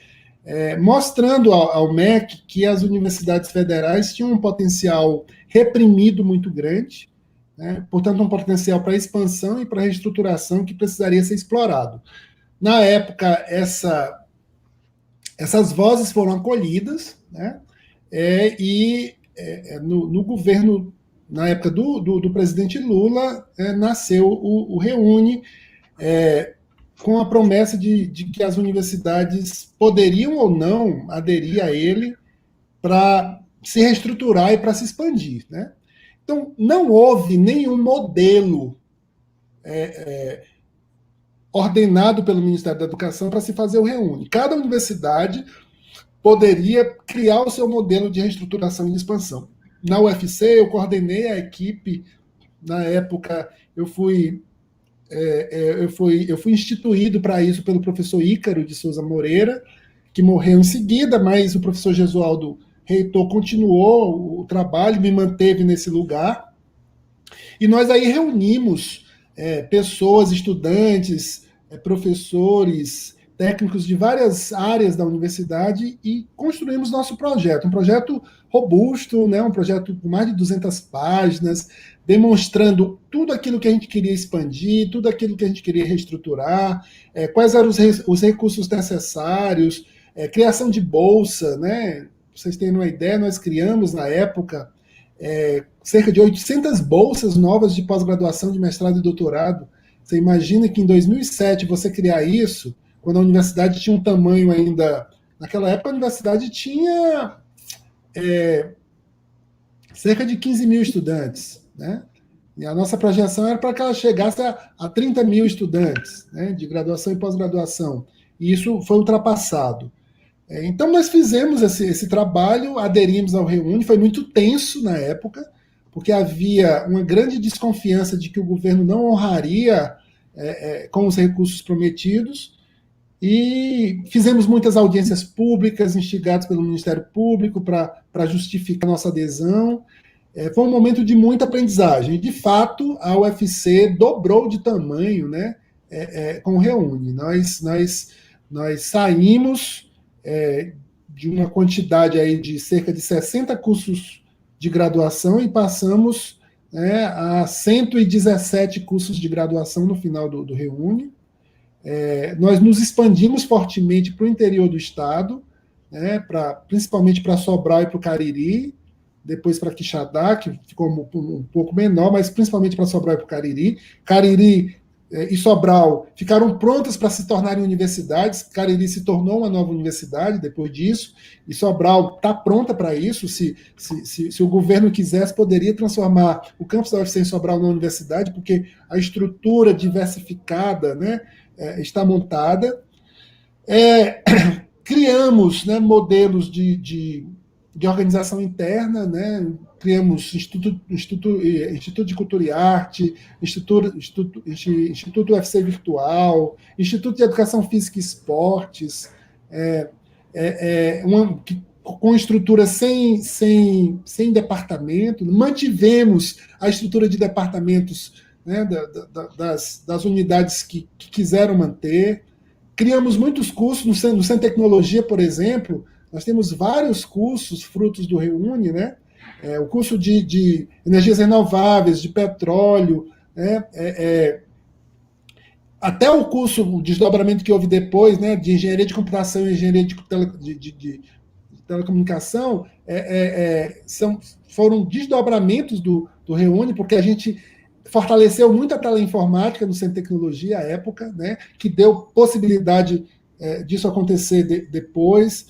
mostrando ao MEC que as universidades federais tinham um potencial reprimido muito grande, né? Portanto, um potencial para expansão e para reestruturação que precisaria ser explorado. Na época, essas vozes foram acolhidas, né? No governo, na época do presidente Lula, nasceu o Reúne, com a promessa de que as universidades poderiam ou não aderir a ele para se reestruturar e para se expandir, né? Então, não houve nenhum modelo ordenado pelo Ministério da Educação para se fazer o Reúne. Cada universidade poderia criar o seu modelo de reestruturação e de expansão. Na UFC, eu coordenei a equipe. Na época, eu fui instituído para isso pelo professor Ícaro de Souza Moreira, que morreu em seguida, mas o professor Gesualdo reitor continuou o trabalho, me manteve nesse lugar, e nós aí reunimos pessoas, estudantes, professores, técnicos de várias áreas da universidade e construímos nosso projeto, um projeto robusto, né, um projeto com mais de 200 páginas, demonstrando tudo aquilo que a gente queria expandir, tudo aquilo que a gente queria reestruturar, quais eram os recursos necessários, criação de bolsa, né? Pra vocês terem uma ideia, nós criamos na época cerca de 800 bolsas novas de pós-graduação, de mestrado e doutorado. Você imagina que em 2007 você criar isso, quando a universidade tinha um tamanho ainda... Naquela época a universidade tinha cerca de 15 mil estudantes, né? E a nossa projeção era para que ela chegasse a 30 mil estudantes, né, de graduação e pós-graduação. E isso foi ultrapassado. Então, nós fizemos esse trabalho, aderimos ao Reúne, foi muito tenso na época, porque havia uma grande desconfiança de que o governo não honraria com os recursos prometidos, e fizemos muitas audiências públicas, instigadas pelo Ministério Público, para justificar nossa adesão. Foi um momento de muita aprendizagem. De fato, a UFC dobrou de tamanho, né, com o Reúne. Nós saímos de uma quantidade aí de cerca de 60 cursos de graduação e passamos a 117 cursos de graduação no final do Reúne. Nós nos expandimos fortemente para o interior do estado, né, principalmente para Sobral e para o Cariri, depois para Quixadá, que ficou um pouco menor, mas principalmente para Sobral e para o Cariri. Cariri e Sobral ficaram prontas para se tornarem universidades. Cariri se tornou uma nova universidade depois disso, e Sobral está pronta para isso. Se o governo quisesse, poderia transformar o campus da UFC em Sobral numa universidade, porque a estrutura diversificada, né, está montada. Criamos, né, modelos de organização interna, né? Criamos Instituto de Cultura e Arte, Instituto UFC Virtual, Instituto de Educação Física e Esportes, com estrutura sem departamento. Mantivemos a estrutura de departamentos, né, das unidades que quiseram manter. Criamos muitos cursos no Centro de Tecnologia, por exemplo. Nós temos vários cursos frutos do Reúne, né? O curso de energias renováveis, de petróleo, né? Até o curso, o desdobramento que houve depois, né, de engenharia de computação e engenharia de telecomunicação, foram desdobramentos do Reúne, porque a gente fortaleceu muito a teleinformática no Centro de Tecnologia à época, né, que deu possibilidade disso acontecer depois.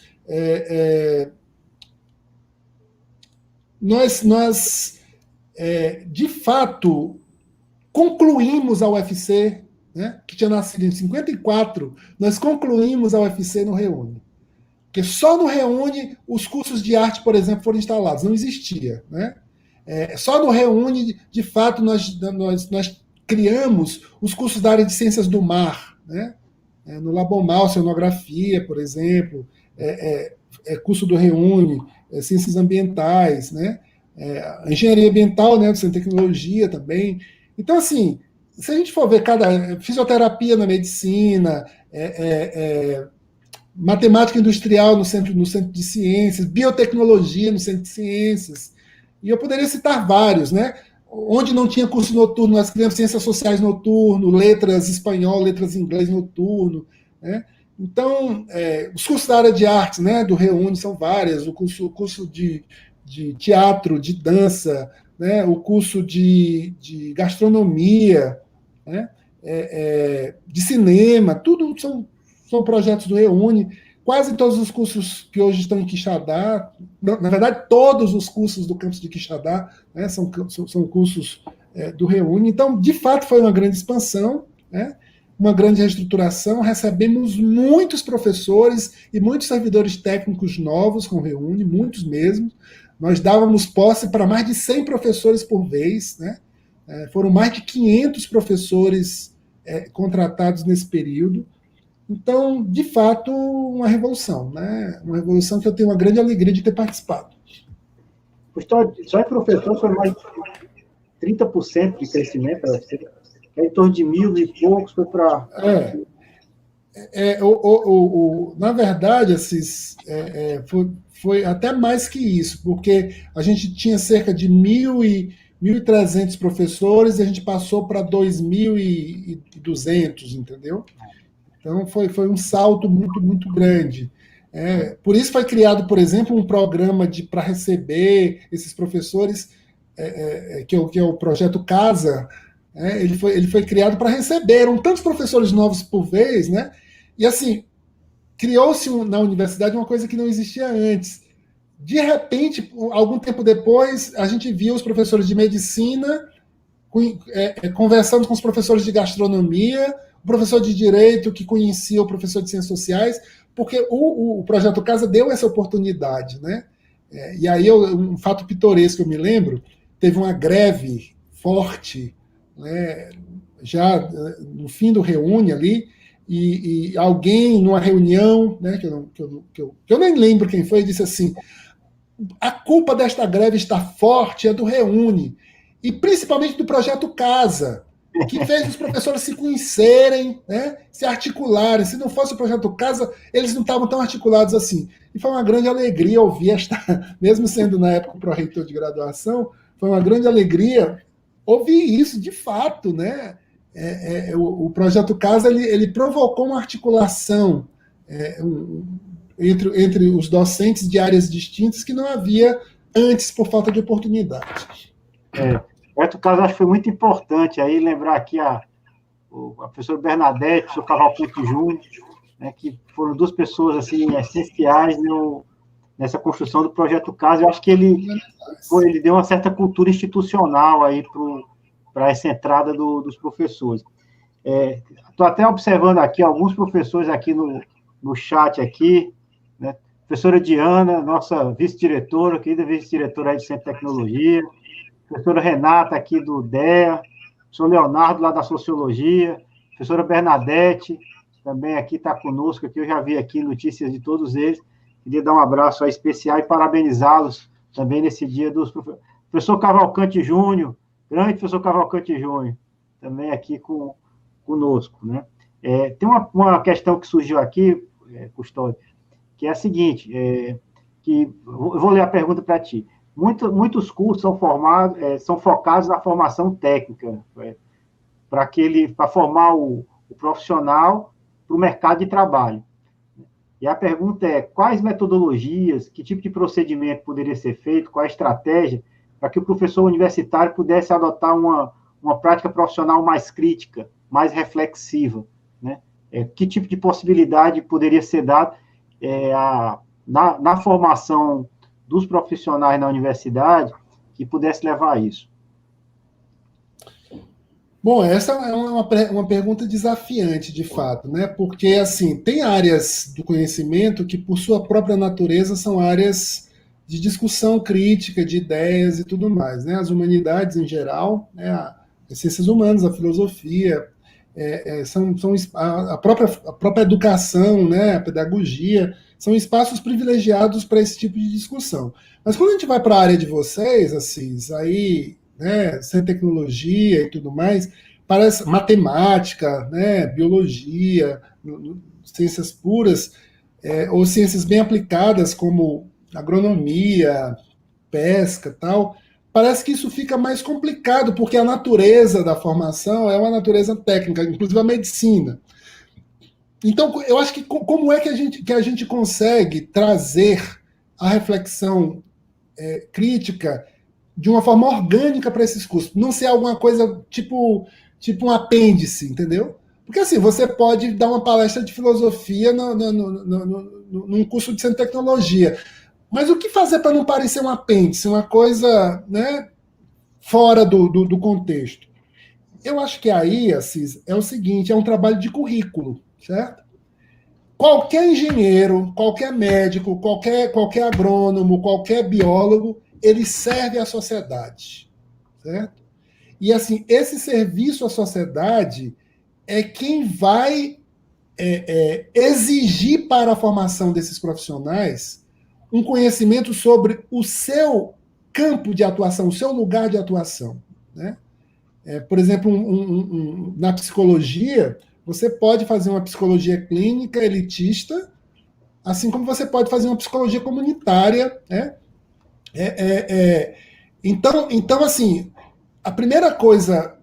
Nós de fato, concluímos a UFC, né, que tinha nascido em 54, nós concluímos a UFC no Reúne. Porque só no Reúne os cursos de arte, por exemplo, foram instalados, não existia. Né? Só no Reúne, de fato, nós criamos os cursos da área de ciências do mar. Né? No Labomar, oceanografia, por exemplo, curso do Reúne, ciências ambientais, né? Engenharia ambiental, né, do Centro de Tecnologia também. Então, assim, se a gente for ver fisioterapia na medicina, matemática industrial no centro de ciências, biotecnologia no Centro de Ciências, e eu poderia citar vários, né? Onde não tinha curso noturno, nós criamos ciências sociais noturno, letras espanhol, letras inglês noturno, né? Então, os cursos da área de artes, né, do Reúne são vários, o curso de teatro, de dança, né, o curso de gastronomia, né, de cinema, tudo são projetos do Reúne. Quase todos os cursos que hoje estão em Quixadá, na verdade, todos os cursos do campus de Quixadá, né, são cursos do Reúne. Então, de fato, foi uma grande expansão, né, uma grande reestruturação. Recebemos muitos professores e muitos servidores técnicos novos com o Reúne, muitos mesmo. Nós dávamos posse para mais de 100 professores por vez, né? Foram mais de 500 professores contratados nesse período. Então, de fato, uma revolução, né? Uma revolução que eu tenho uma grande alegria de ter participado. Só em professor foi mais de 30% de crescimento, em torno de 1.000 e poucos foi para... Na verdade, foi até mais que isso, porque a gente tinha cerca de 1.300 professores e a gente passou para 2.200, entendeu? Então, foi um salto muito, muito grande. Por isso foi criado, por exemplo, um programa para receber esses professores, que é o projeto Casa. Ele foi criado para receber. Eram tantos professores novos por vez, né? E assim, criou-se na universidade uma coisa que não existia antes. De repente, algum tempo depois, a gente viu os professores de medicina conversando com os professores de gastronomia, o professor de direito que conhecia o professor de ciências sociais, porque o Projeto Casa deu essa oportunidade, né? E aí, um fato pitoresco que eu me lembro, teve uma greve forte, né, já no fim do Reúne ali, e alguém numa reunião, né, que eu nem lembro quem foi, disse assim: a culpa desta greve está forte é do Reúne, e principalmente do Projeto Casa, que fez os professores se conhecerem, né, se articularem. Se não fosse o Projeto Casa, eles não estavam tão articulados assim. E foi uma grande alegria ouvir mesmo sendo na época o pró-reitor de graduação, foi uma grande alegria ouvir isso de fato, né? O Projeto Casa ele provocou uma articulação entre os docentes de áreas distintas que não havia antes por falta de oportunidade. O Projeto Casa acho que foi muito importante aí lembrar aqui a professora Bernadette, o professor Cavalcante Júnior, né, que foram duas pessoas assim essenciais nessa construção do Projeto Casa. Eu acho que ele deu uma certa cultura institucional aí para essa entrada dos professores. Estou até observando aqui alguns professores aqui no chat aqui, né? Professora Diana, nossa vice-diretora, querida vice-diretora aí do Centro de Tecnologia, professora Renata aqui do DEA, professor Leonardo lá da Sociologia, professora Bernadette, também aqui está conosco, aqui eu já vi aqui notícias de todos eles. Queria dar um abraço aí especial e parabenizá-los também nesse dia dos professores. Professor Cavalcante Júnior, grande professor Cavalcante Júnior, também aqui conosco, né? Tem uma questão que surgiu aqui, Custódio, que é a seguinte, que eu vou ler a pergunta para ti. Muitos cursos são focados na formação técnica, para formar o profissional para o mercado de trabalho. E a pergunta é: quais metodologias, que tipo de procedimento poderia ser feito, qual a estratégia para que o professor universitário pudesse adotar uma prática profissional mais crítica, mais reflexiva, né? Que tipo de possibilidade poderia ser dada na formação dos profissionais na universidade que pudesse levar a isso? Bom, essa é uma pergunta desafiante, de fato, né? Porque, assim, tem áreas do conhecimento que, por sua própria natureza, são áreas de discussão crítica, de ideias e tudo mais, né? As humanidades, em geral, né? As ciências humanas, a filosofia, a própria educação, né? A pedagogia, são espaços privilegiados para esse tipo de discussão. Mas quando a gente vai para a área de vocês, Assis, aí, né, sem tecnologia e tudo mais, parece matemática, né, biologia, ciências puras, ou ciências bem aplicadas como agronomia, pesca, tal, parece que isso fica mais complicado, porque a natureza da formação é uma natureza técnica, inclusive a medicina. Então, eu acho que como é que a gente consegue trazer a reflexão crítica de uma forma orgânica para esses cursos, não ser alguma coisa tipo um apêndice, entendeu? Porque assim, você pode dar uma palestra de filosofia num curso de ciência e tecnologia, mas o que fazer para não parecer um apêndice, uma coisa, né, fora do contexto? Eu acho que aí, Assis, é o seguinte, é um trabalho de currículo, certo? Qualquer engenheiro, qualquer médico, qualquer agrônomo, qualquer biólogo, ele serve à sociedade, certo? E, assim, esse serviço à sociedade é quem vai exigir para a formação desses profissionais um conhecimento sobre o seu campo de atuação, o seu lugar de atuação, né? Por exemplo, na psicologia, Você pode fazer uma psicologia clínica elitista, assim como você pode fazer uma psicologia comunitária, né? Então, assim, a primeira coisa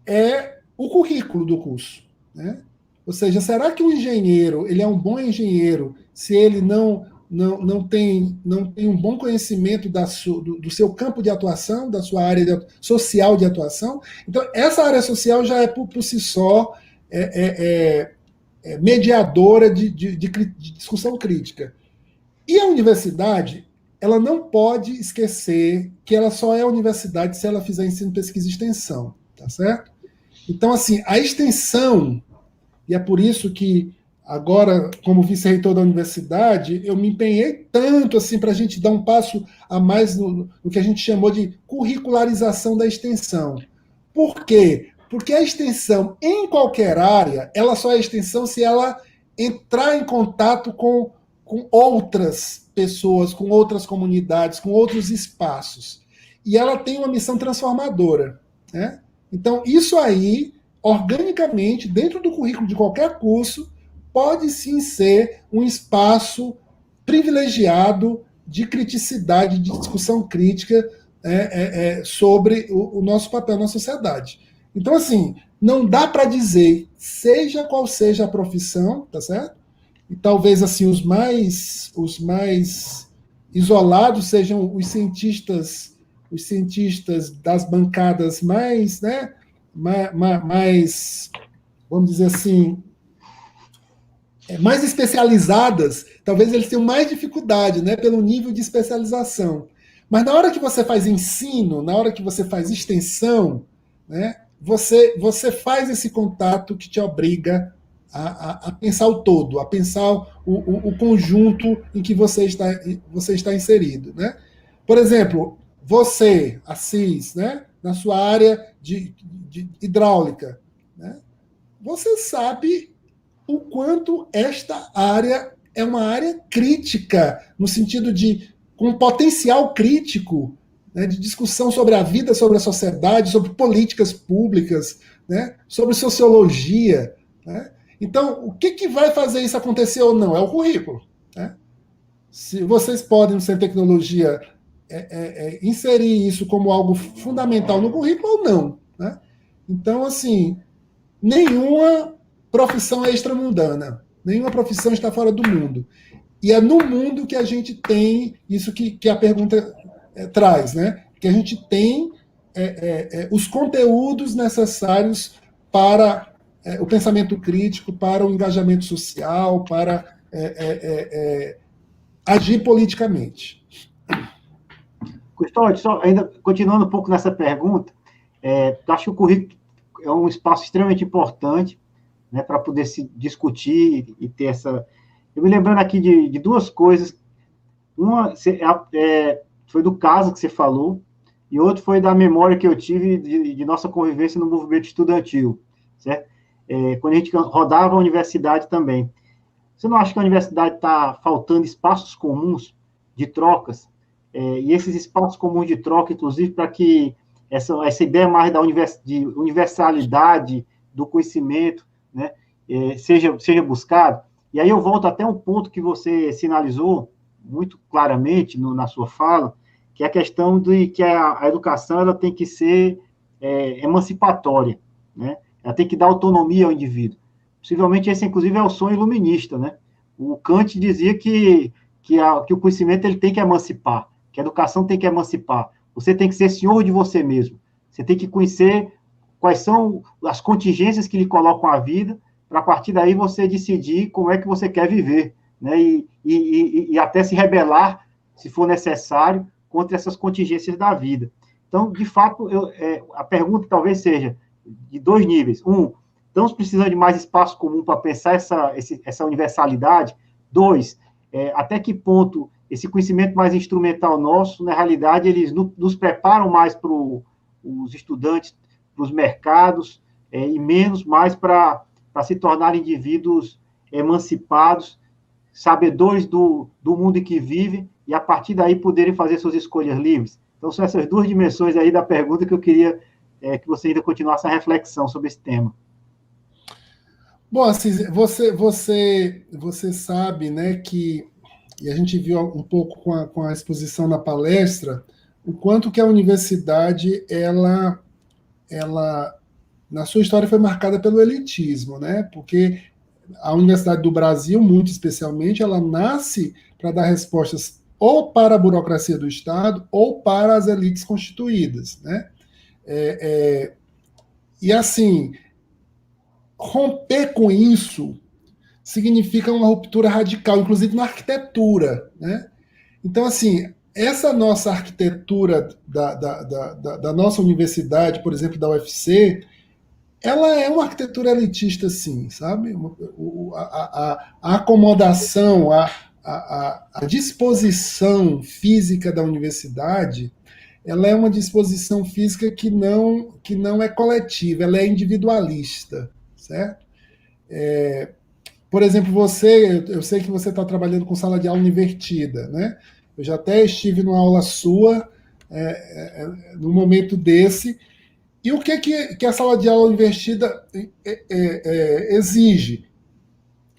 é o currículo do curso, né? Ou seja, será que o engenheiro ele é um bom engenheiro se ele não tem um bom conhecimento do seu campo de atuação, da sua área social de atuação? Então, essa área social já é por si só mediadora de discussão crítica. E a universidade, ela não pode esquecer que ela só é universidade se ela fizer ensino, pesquisa e extensão, tá certo? Então, assim, a extensão, e é por isso que agora, como vice-reitor da universidade, eu me empenhei tanto assim para a gente dar um passo a mais no que a gente chamou de curricularização da extensão. Por quê? Porque a extensão, em qualquer área, ela só é extensão se ela entrar em contato com outras pessoas, com outras comunidades, com outros espaços. E ela tem uma missão transformadora, né? Então, isso aí, organicamente, dentro do currículo de qualquer curso, pode sim ser um espaço privilegiado de criticidade, de discussão crítica sobre o nosso papel na sociedade. Então, assim, não dá para dizer, seja qual seja a profissão, tá certo? E talvez assim os mais isolados sejam os cientistas das bancadas mais, né, mais, vamos dizer assim, mais especializadas. Talvez eles tenham mais dificuldade, né, pelo nível de especialização. Mas na hora que você faz ensino, na hora que você faz extensão, né, você faz esse contato que te obriga a pensar o todo, a pensar o conjunto em que você está inserido, né? Por exemplo, você, Assis, né, na sua área de hidráulica, né, você sabe o quanto esta área é uma área crítica, no sentido de com potencial crítico, né, de discussão sobre a vida, sobre a sociedade, sobre políticas públicas, né, sobre sociologia, né? Então, o que vai fazer isso acontecer ou não? É o currículo, né? Se vocês podem, no Centro de Tecnologia, inserir isso como algo fundamental no currículo ou não, né? Então, assim, nenhuma profissão é extramundana, nenhuma profissão está fora do mundo. E é no mundo que a gente tem isso que a pergunta traz, né? Que a gente tem os conteúdos necessários para o pensamento crítico, para o engajamento social, para agir politicamente. Custódio, só ainda continuando um pouco nessa pergunta, eu acho que o currículo é um espaço extremamente importante, né, para poder se discutir e ter essa... Eu me lembrando aqui de duas coisas. Uma foi do caso que você falou, e outro foi da memória que eu tive de nossa convivência no movimento estudantil, certo? Quando a gente rodava a universidade também. Você não acha que a universidade está faltando espaços comuns de trocas? E esses espaços comuns de troca, inclusive, para que essa ideia mais de universalidade do conhecimento, né, seja buscado? E aí eu volto até um ponto que você sinalizou muito claramente na sua fala, que é a questão de que a educação ela tem que ser emancipatória, né? Ela tem que dar autonomia ao indivíduo. Possivelmente esse, inclusive, é o sonho iluminista, né? O Kant dizia que o conhecimento ele tem que emancipar, que a educação tem que emancipar. Você tem que ser senhor de você mesmo. Você tem que conhecer quais são as contingências que lhe colocam a vida, para a partir daí você decidir como é que você quer viver, né? E até se rebelar, se for necessário, contra essas contingências da vida. Então, de fato, a pergunta talvez seja de dois níveis. Um, estamos precisando de mais espaço comum para pensar essa universalidade. Dois, até que ponto esse conhecimento mais instrumental nosso, na realidade, eles nos preparam mais para os estudantes, para os mercados, e menos mais para se tornarem indivíduos emancipados, sabedores do mundo em que vivem, e a partir daí poderem fazer suas escolhas livres. Então, são essas duas dimensões aí da pergunta que eu queria que você ainda continuasse a reflexão sobre esse tema. Bom, assim, você sabe, né, que, e a gente viu um pouco com a exposição na palestra, o quanto que a universidade, ela, na sua história, foi marcada pelo elitismo, né? Porque a Universidade do Brasil, muito especialmente, ela nasce para dar respostas ou para a burocracia do Estado ou para as elites constituídas, né? É, e assim, romper com isso significa uma ruptura radical, inclusive na arquitetura, né? Então, assim, essa nossa arquitetura da nossa universidade, por exemplo, da UFC, ela é uma arquitetura elitista, sim, sabe? A acomodação, a disposição física da universidade, ela é uma disposição física que não é coletiva, ela é individualista, certo? Por exemplo, eu sei que você está trabalhando com sala de aula invertida, né? Eu já até estive numa aula sua, num momento desse, e o que a sala de aula invertida exige?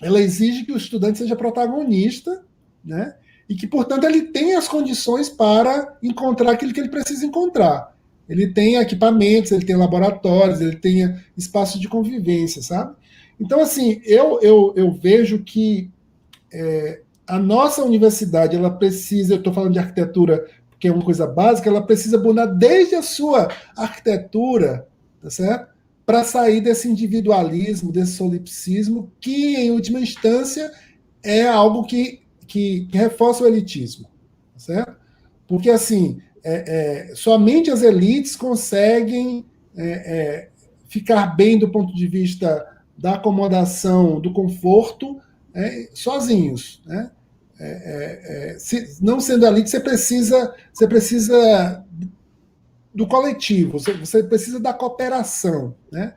Ela exige que o estudante seja protagonista, né? E que, portanto, ele tenha as condições para encontrar aquilo que ele precisa encontrar. Ele tem equipamentos, ele tem laboratórios, ele tem espaço de convivência, sabe? Então, assim, eu vejo que a nossa universidade, ela precisa, eu estou falando de arquitetura, que é uma coisa básica, ela precisa mudar desde a sua arquitetura, tá certo? Para sair desse individualismo, desse solipsismo, que, em última instância, é algo que reforça o elitismo, tá certo? Porque, assim, somente as elites conseguem ficar bem do ponto de vista da acomodação, do conforto, sozinhos, né? Não sendo elite, você precisa do coletivo, você precisa da cooperação, né?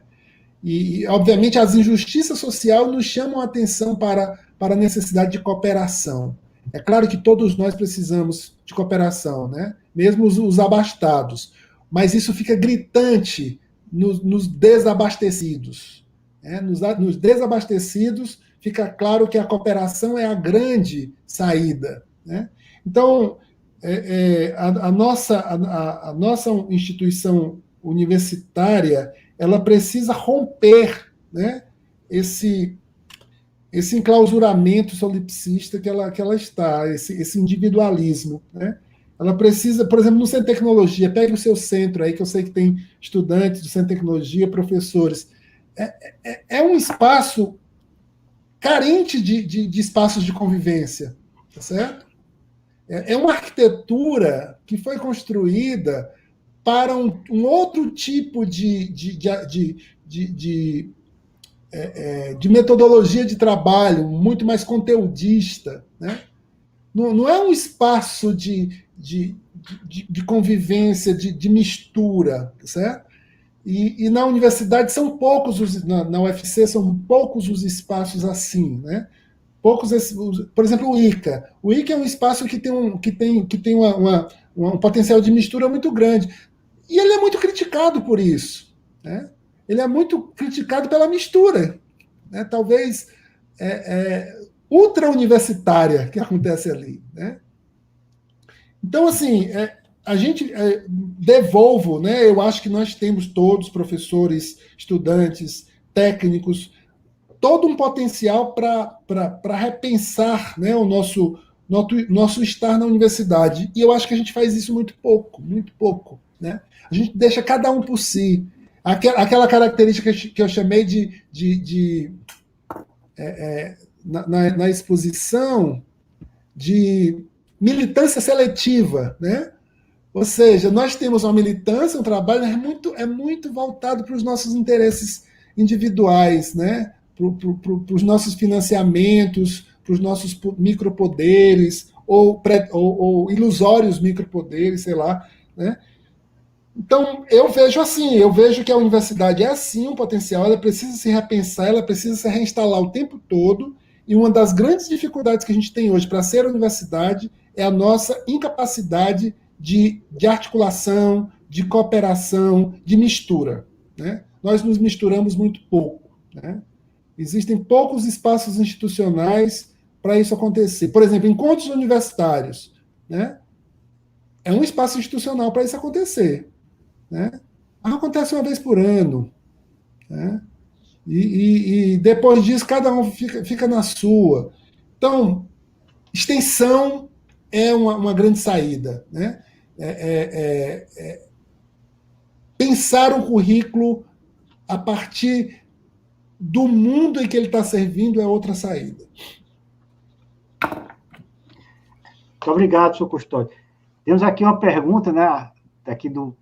E, obviamente, as injustiças sociais nos chamam a atenção para a necessidade de cooperação. É claro que todos nós precisamos de cooperação, né? Mesmo os abastados. Mas isso fica gritante nos desabastecidos. Né? Nos desabastecidos, fica claro que a cooperação é a grande saída. Né? Então, a nossa instituição universitária, ela precisa romper, né, esse, esse enclausuramento solipsista que ela está, esse individualismo. Né? Ela precisa, por exemplo, no Centro de Tecnologia, pegue o seu centro aí, que eu sei que tem estudantes do Centro de Tecnologia, professores. É um espaço carente de espaços de convivência, tá certo? É uma arquitetura que foi construída para um outro tipo de metodologia de trabalho, muito mais conteudista. Né? Não é um espaço de convivência, de mistura, certo? E na universidade são poucos, na UFC são poucos os espaços assim, né? Poucos, por exemplo, o ICA. O ICA é um espaço que tem um potencial de mistura muito grande. E ele é muito criticado por isso. Né? Ele é muito criticado pela mistura. Né? Talvez ultra-universitária que acontece ali. Né? Então, assim, a gente devolvo, né? Eu acho que nós temos todos, professores, estudantes, técnicos, todo um potencial para repensar, né, o nosso estar na universidade. E eu acho que a gente faz isso muito pouco, muito pouco. Né? A gente deixa cada um por si. Aquela característica que eu chamei na exposição de militância seletiva, né? Ou seja, nós temos uma militância, um trabalho é muito voltado para os nossos interesses individuais, né? Para os nossos financiamentos, para os nossos micropoderes, ou ilusórios micropoderes, sei lá. Né? Então, eu vejo assim, eu vejo que a universidade é sim um potencial, ela precisa se repensar, ela precisa se reinstalar o tempo todo, e uma das grandes dificuldades que a gente tem hoje para ser universidade é a nossa incapacidade de articulação, de cooperação, de mistura. Né? Nós nos misturamos muito pouco. Né? Existem poucos espaços institucionais para isso acontecer. Por exemplo, encontros universitários, né? É um espaço institucional para isso acontecer, né? Acontece uma vez por ano, né? E depois disso, cada um fica na sua. Então, extensão é uma grande saída, né? Pensar um currículo a partir do mundo em que ele está servindo é outra saída. Muito obrigado, professor Custódio. Temos aqui uma pergunta, né, aqui do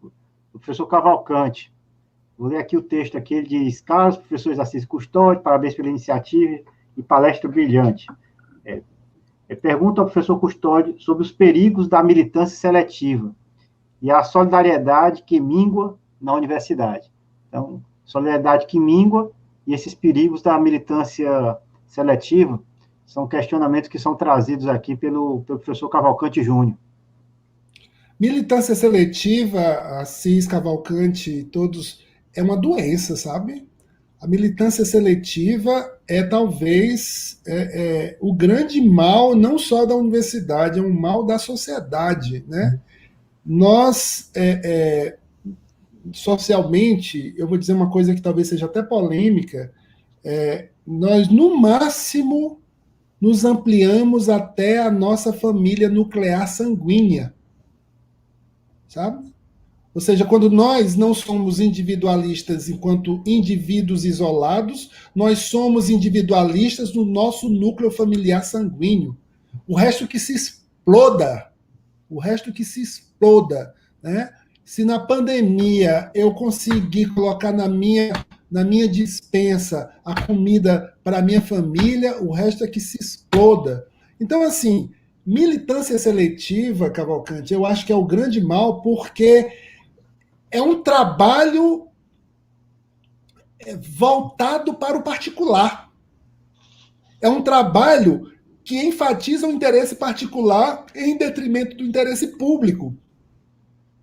professor Cavalcante. Vou ler aqui o texto aqui, ele diz: caros professores Assis Custódio, parabéns pela iniciativa e palestra brilhante. Pergunta ao professor Custódio sobre os perigos da militância seletiva e a solidariedade que mingua na universidade. Então, solidariedade que mingua e esses perigos da militância seletiva são questionamentos que são trazidos aqui pelo professor Cavalcante Júnior. Militância seletiva, Assis, Cavalcante, todos, é uma doença, sabe? A militância seletiva é talvez o grande mal, não só da universidade, é um mal da sociedade, né? Nós, socialmente, eu vou dizer uma coisa que talvez seja até polêmica, nós, no máximo, nos ampliamos até a nossa família nuclear sanguínea, sabe? Ou seja, quando nós não somos individualistas enquanto indivíduos isolados, nós somos individualistas no nosso núcleo familiar sanguíneo. O resto que se exploda, né? Se na pandemia eu conseguir colocar na minha despensa a comida para a minha família, o resto é que se exploda. Então, assim, militância seletiva, Cavalcante, eu acho que é o grande mal, porque é um trabalho voltado para o particular. É um trabalho que enfatiza o interesse particular em detrimento do interesse público.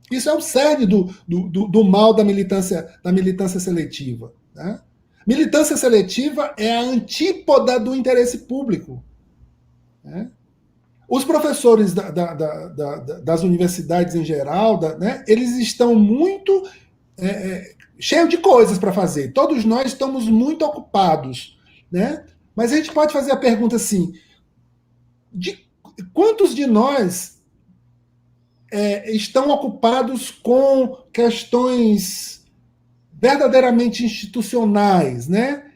Isso é o cerne do mal da militância seletiva. Né? Militância seletiva é a antípoda do interesse público. Né? Os professores das universidades em geral, né, eles estão muito cheios de coisas para fazer. Todos nós estamos muito ocupados. Né? Mas a gente pode fazer a pergunta assim, quantos de nós estão ocupados com questões verdadeiramente institucionais, né?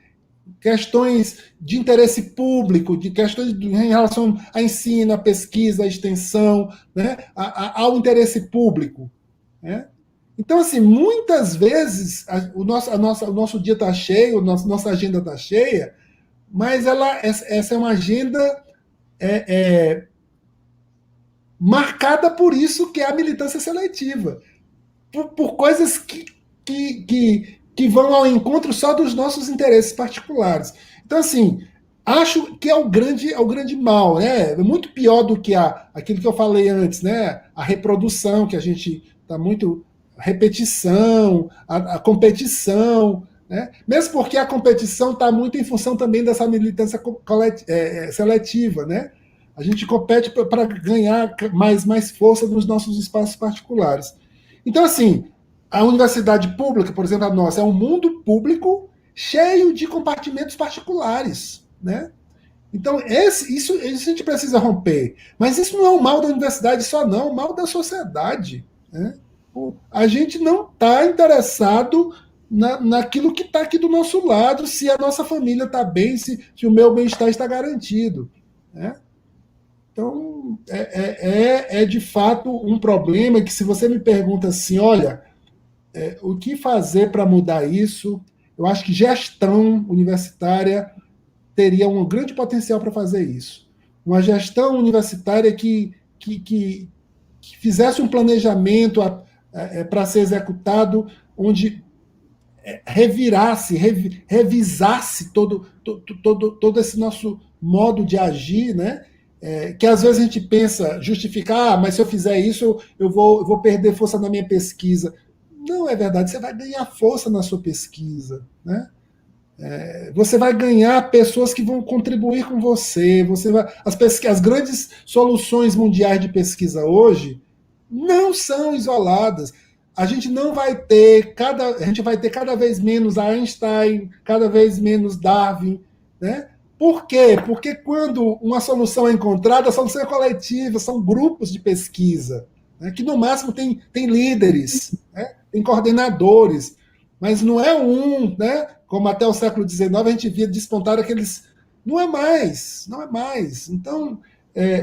Questões de interesse público, de questões em relação a ensino, a pesquisa, a extensão, né? ao interesse público. Né? Então, assim, muitas vezes o nosso dia está cheio, nossa agenda está cheia, mas essa é uma agenda marcada por isso que é a militância seletiva, por coisas que vão ao encontro só dos nossos interesses particulares. Então, assim, acho que é o grande mal, né? É muito pior do que aquilo que eu falei antes, né? A reprodução, que a gente está muito... repetição, a competição, né? Mesmo porque a competição está muito em função também dessa militância seletiva, né? A gente compete para ganhar mais força nos nossos espaços particulares. Então, assim, a universidade pública, por exemplo, a nossa, é um mundo público cheio de compartimentos particulares. Né? Então, isso a gente precisa romper. Mas isso não é o mal da universidade só, não, é o mal da sociedade. Né? A gente não está interessado naquilo que está aqui do nosso lado, se a nossa família está bem, se o meu bem-estar está garantido. Né? Então, é de fato um problema que, se você me pergunta assim, olha, o que fazer para mudar isso, eu acho que gestão universitária teria um grande potencial para fazer isso. Uma gestão universitária que fizesse um planejamento para ser executado, onde revisasse todo esse nosso modo de agir, né? Que às vezes a gente pensa, justificar, mas se eu fizer isso, eu vou perder força na minha pesquisa. Não é verdade, você vai ganhar força na sua pesquisa. Né? Você vai ganhar pessoas que vão contribuir com você. As grandes soluções mundiais de pesquisa hoje não são isoladas. A gente não vai ter a gente vai ter cada vez menos Einstein, cada vez menos Darwin, né? Por quê? Porque quando uma solução é encontrada, a solução é coletiva, são grupos de pesquisa, né, que no máximo tem líderes, né, tem coordenadores, mas não é né? Como até o século XIX a gente via despontar aqueles. Não é mais, não é mais. Então,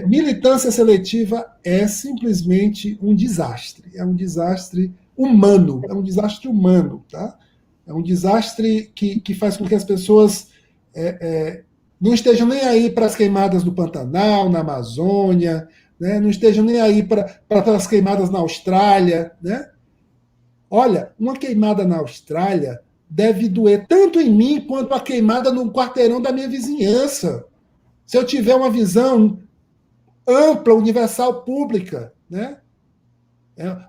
militância seletiva é simplesmente um desastre. É um desastre humano. É um desastre humano. Tá? É um desastre que faz com que as pessoas não estejam nem aí para as queimadas do Pantanal, na Amazônia, né? Não estejam nem aí para as queimadas na Austrália. Né? Olha, uma queimada na Austrália deve doer tanto em mim quanto a queimada no quarteirão da minha vizinhança. Se eu tiver uma visão ampla, universal, pública, né?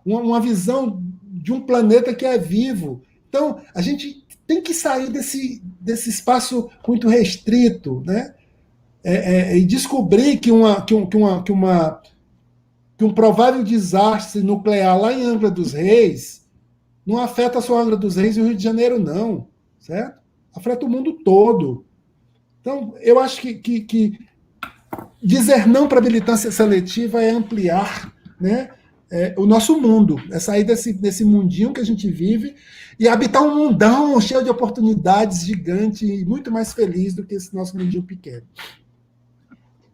Uma visão de um planeta que é vivo. Então, a gente tem que sair desse espaço muito restrito, né? E descobrir que um provável desastre nuclear lá em Angra dos Reis não afeta só Angra dos Reis e o Rio de Janeiro, não, certo? Afeta o mundo todo. Então, eu acho que dizer não para a militância seletiva é ampliar, né, o nosso mundo, é sair desse mundinho que a gente vive e habitar um mundão cheio de oportunidades, gigante e muito mais feliz do que esse nosso mundinho pequeno.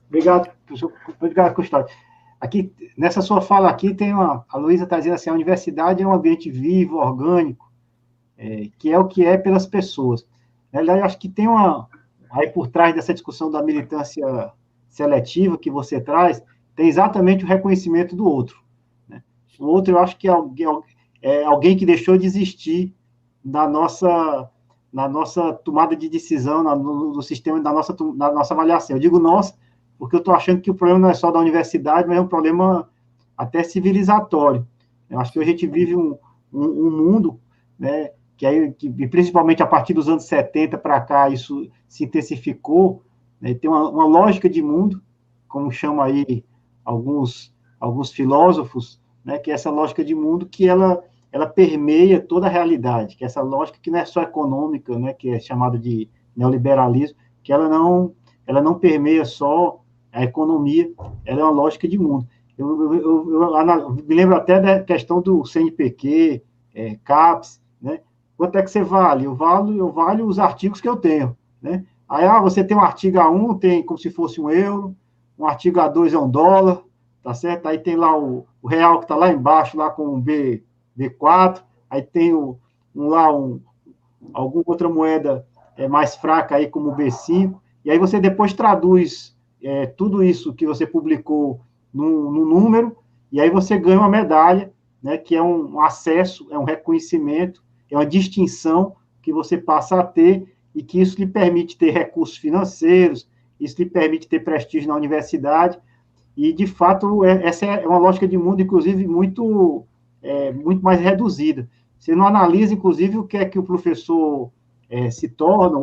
Obrigado, professor. Obrigado, Custódio. Aqui, nessa sua fala aqui, a Luísa está dizendo assim, a universidade é um ambiente vivo, orgânico, que é o que é pelas pessoas. Na verdade, eu acho que tem aí por trás dessa discussão da militância seletiva que você traz, tem exatamente o reconhecimento do outro. Né? O outro, eu acho que é alguém que deixou de existir na nossa tomada de decisão, no sistema da nossa avaliação. Eu digo nossa, porque eu estou achando que o problema não é só da universidade, mas é um problema até civilizatório. Eu acho que a gente vive um mundo, né, que principalmente a partir dos anos 70 para cá, isso se intensificou, né, tem uma lógica de mundo, como chamam aí alguns filósofos, né, que é essa lógica de mundo que ela permeia toda a realidade, que é essa lógica que não é só econômica, né, que é chamada de neoliberalismo, que ela não permeia só a economia, ela é uma lógica de mundo. Eu me lembro até da questão do CNPq, CAPES, né? Quanto é que você vale? Eu valho os artigos que eu tenho, né? Aí, você tem um artigo A1, tem como se fosse €1, um artigo A2 é $1, tá certo? Aí tem lá o real que está lá embaixo, lá com o B4, aí tem alguma outra moeda mais fraca aí, como o B5, e aí você depois traduz tudo isso que você publicou no número, e aí você ganha uma medalha, né, que é um acesso, é um reconhecimento, é uma distinção que você passa a ter, e que isso lhe permite ter recursos financeiros, isso lhe permite ter prestígio na universidade, e, de fato, essa é uma lógica de mundo, inclusive, muito mais reduzida. Você não analisa, inclusive, o que é que o professor se torna,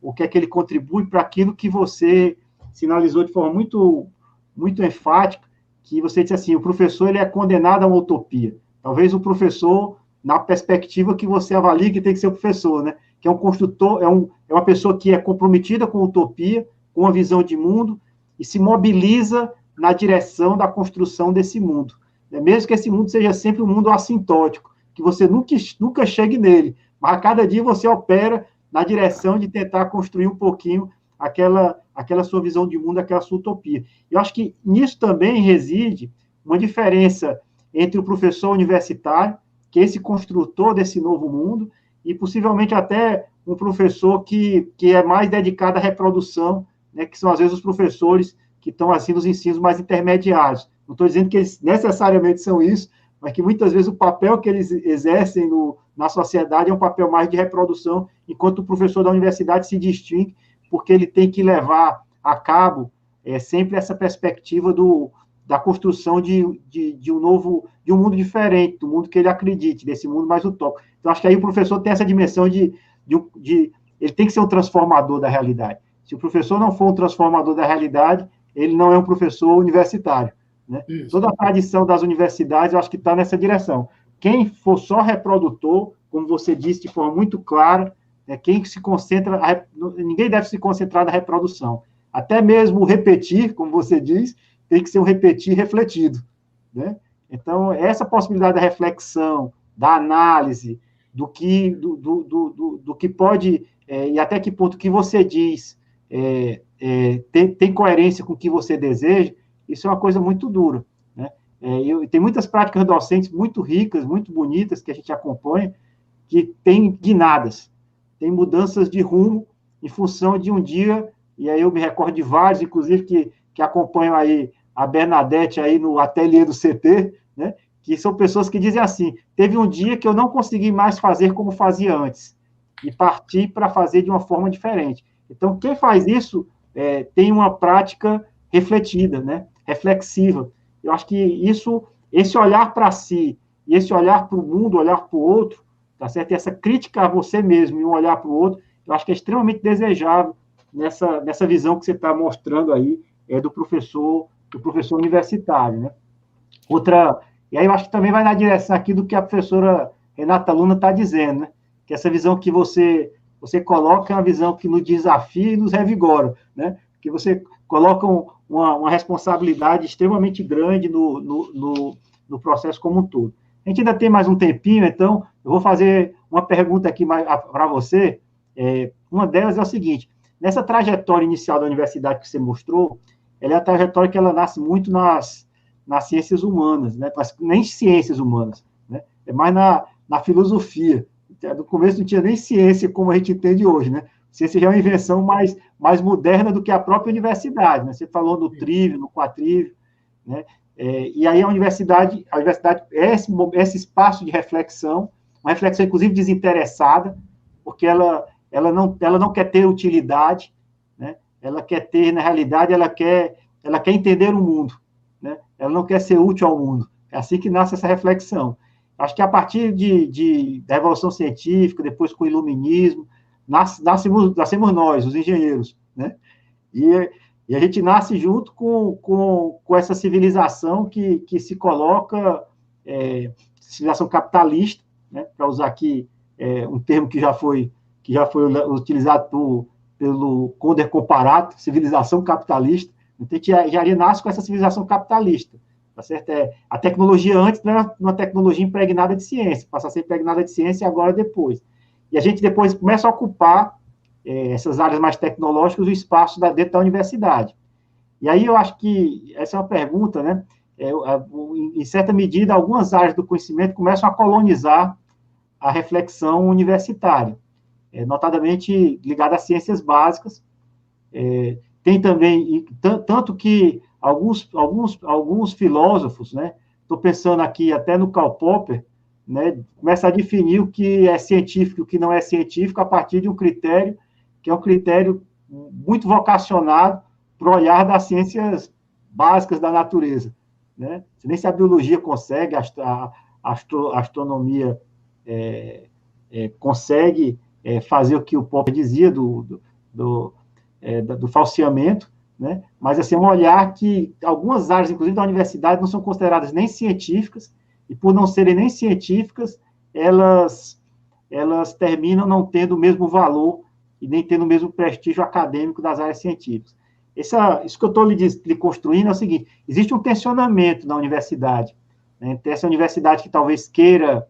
o que é que ele contribui para aquilo que você sinalizou de forma muito, muito enfática, que você disse assim, o professor ele é condenado a uma utopia. Talvez o professor, na perspectiva que você avalia que tem que ser o professor, né? Que é um construtor, é uma pessoa que é comprometida com a utopia, com a visão de mundo, e se mobiliza na direção da construção desse mundo. Mesmo que esse mundo seja sempre um mundo assintótico, que você nunca chegue nele, mas a cada dia você opera na direção de tentar construir um pouquinho aquela sua visão de mundo, aquela sua utopia. Eu acho que nisso também reside uma diferença entre o professor universitário, que é esse construtor desse novo mundo, e possivelmente até um professor que é mais dedicado à reprodução, né, que são, às vezes, os professores que estão, assim, nos ensinos mais intermediários. Não estou dizendo que eles necessariamente são isso, mas que muitas vezes o papel que eles exercem na sociedade é um papel mais de reprodução, enquanto o professor da universidade se distingue porque ele tem que levar a cabo sempre essa perspectiva da construção de um mundo diferente, do mundo que ele acredite, desse mundo mais utópico. Então, acho que aí o professor tem essa dimensão de ele tem que ser um transformador da realidade. Se o professor não for um transformador da realidade, ele não é um professor universitário, né? Toda a tradição das universidades, eu acho que está nessa direção. Quem for só reprodutor, como você disse de forma muito clara, quem se concentra, ninguém deve se concentrar na reprodução. Até mesmo repetir, como você diz, tem que ser um repetir refletido, né? Então, essa possibilidade da reflexão, da análise, do que pode, e até que ponto que você diz tem coerência com o que você deseja, isso é uma coisa muito dura, né? Tem muitas práticas docentes muito ricas, muito bonitas, que a gente acompanha, que tem guinadas, tem mudanças de rumo em função de um dia, e aí eu me recordo de vários, inclusive, que acompanham aí a Bernadette aí no ateliê do CT, né? Que são pessoas que dizem assim, teve um dia que eu não consegui mais fazer como fazia antes, e parti para fazer de uma forma diferente. Então, quem faz isso tem uma prática refletida, né? Reflexiva. Eu acho que esse olhar para si, e esse olhar para o mundo, olhar para o outro, tá certo? E essa crítica a você mesmo e um olhar para o outro, eu acho que é extremamente desejável nessa visão que você está mostrando aí do professor universitário, né? E aí eu acho que também vai na direção aqui do que a professora Renata Luna está dizendo, né? Que essa visão que você coloca é uma visão que nos desafia e nos revigora, né? Que você coloca uma responsabilidade extremamente grande no processo como um todo. A gente ainda tem mais um tempinho, então eu vou fazer uma pergunta aqui para você. Uma delas é o seguinte: nessa trajetória inicial da universidade que você mostrou, ela é a trajetória que ela nasce muito nas ciências humanas, né? Nem ciências humanas, né? É mais na filosofia. No começo não tinha nem ciência como a gente entende hoje, né? Ciência já é uma invenção mais moderna do que a própria universidade, né? Você falou no trívio, no quatrívio, né? E aí a universidade é esse espaço de reflexão, uma reflexão inclusive desinteressada, porque ela não quer ter utilidade, né? Ela quer ter, na realidade, ela quer entender o mundo, né? Ela não quer ser útil ao mundo. É assim que nasce essa reflexão. Acho que a partir da Revolução Científica, depois com o Iluminismo, nascemos nós, os engenheiros, né? E a gente nasce junto com essa civilização que se coloca, civilização capitalista, né? Para usar aqui um termo que já foi utilizado pelo Conder Comparato, civilização capitalista. Então, a engenharia nasce com essa civilização capitalista, tá certo? A tecnologia antes não era uma tecnologia impregnada de ciência, passa a ser impregnada de ciência agora depois. E a gente depois começa a ocupar essas áreas mais tecnológicas, o espaço dentro da universidade. E aí eu acho que essa é uma pergunta, né? Em certa medida, algumas áreas do conhecimento começam a colonizar a reflexão universitária, notadamente ligada às ciências básicas. Tem também, tanto que alguns filósofos, né? Estou pensando aqui até no Karl Popper, né? Começa a definir o que é científico e o que não é científico a partir de um critério que é um critério muito vocacionado para o olhar das ciências básicas da natureza, né? Nem se a biologia consegue, a astronomia consegue fazer o que o Popper dizia do falseamento, né? Mas assim, é um olhar que algumas áreas, inclusive da universidade, não são consideradas nem científicas, e por não serem nem científicas, elas terminam não tendo o mesmo valor e nem tendo o mesmo prestígio acadêmico das áreas científicas. Isso que eu estou lhe construindo é o seguinte: existe um tensionamento na universidade, né? Entre essa universidade que talvez queira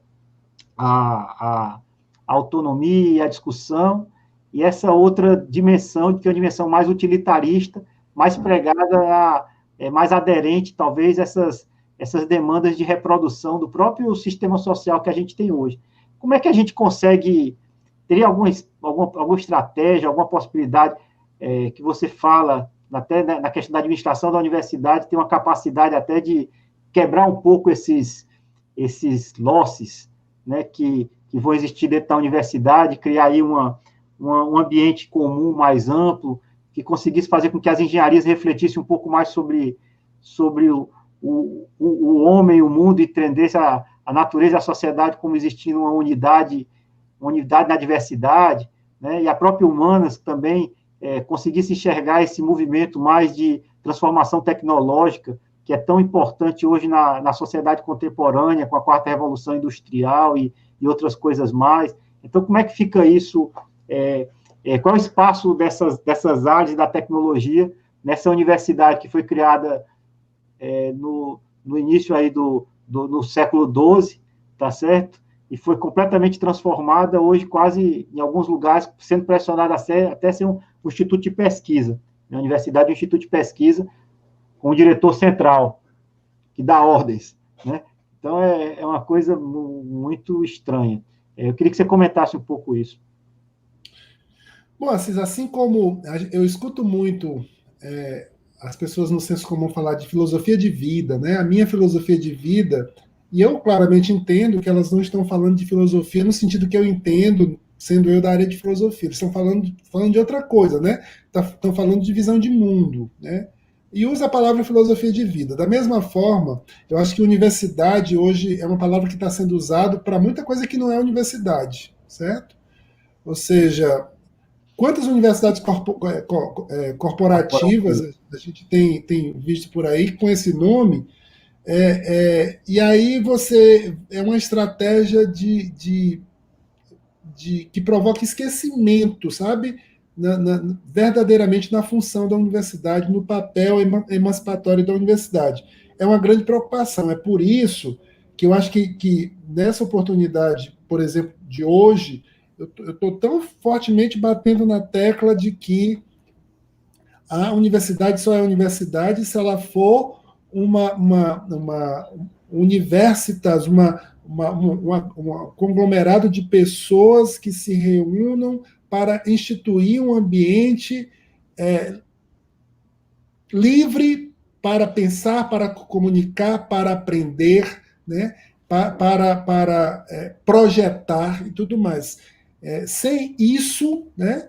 a autonomia e a discussão, e essa outra dimensão, que é uma dimensão mais utilitarista, mais pregada, mais aderente, talvez, a essas demandas de reprodução do próprio sistema social que a gente tem hoje. Como é que a gente consegue, teria alguma estratégia, alguma possibilidade que você fala, até na questão da administração da universidade, tem uma capacidade até de quebrar um pouco esses losses, né, que vão existir dentro da universidade, criar aí um ambiente comum mais amplo, que conseguisse fazer com que as engenharias refletissem um pouco mais sobre o homem e o mundo, e entendesse a natureza e a sociedade como existindo uma unidade na diversidade. né, e a própria Humanas também conseguisse enxergar esse movimento mais de transformação tecnológica, que é tão importante hoje na sociedade contemporânea, com a quarta revolução industrial e outras coisas mais. Então, como é que fica isso? Qual é o espaço dessas áreas da tecnologia nessa universidade que foi criada no início aí no século XII, tá certo? E foi completamente transformada hoje, quase, em alguns lugares, sendo pressionada até ser um instituto de pesquisa. A universidade é um instituto de pesquisa com o diretor central, que dá ordens, né? Então, é uma coisa muito estranha. Eu queria que você comentasse um pouco isso. Bom, Assis, assim como eu escuto muito as pessoas no senso comum falar de filosofia de vida, né? A minha filosofia de vida, e eu claramente entendo que elas não estão falando de filosofia no sentido que eu entendo, sendo eu da área de filosofia. Eles estão falando de outra coisa, né? Estão falando de visão de mundo, né? E usa a palavra filosofia de vida. Da mesma forma, eu acho que universidade hoje é uma palavra que está sendo usada para muita coisa que não é universidade, certo? Ou seja, quantas universidades corporativas a gente tem visto por aí com esse nome? E aí você é uma estratégia que provoca esquecimento, sabe? Verdadeiramente na função da universidade, no papel emancipatório da universidade. É uma grande preocupação. É por isso que eu acho que nessa oportunidade, por exemplo, de hoje, eu estou tão fortemente batendo na tecla de que a universidade só é universidade se ela for uma universitas, um conglomerado de pessoas que se reúnam para instituir um ambiente livre para pensar, para comunicar, para aprender, né? para projetar e tudo mais. Sem isso, né,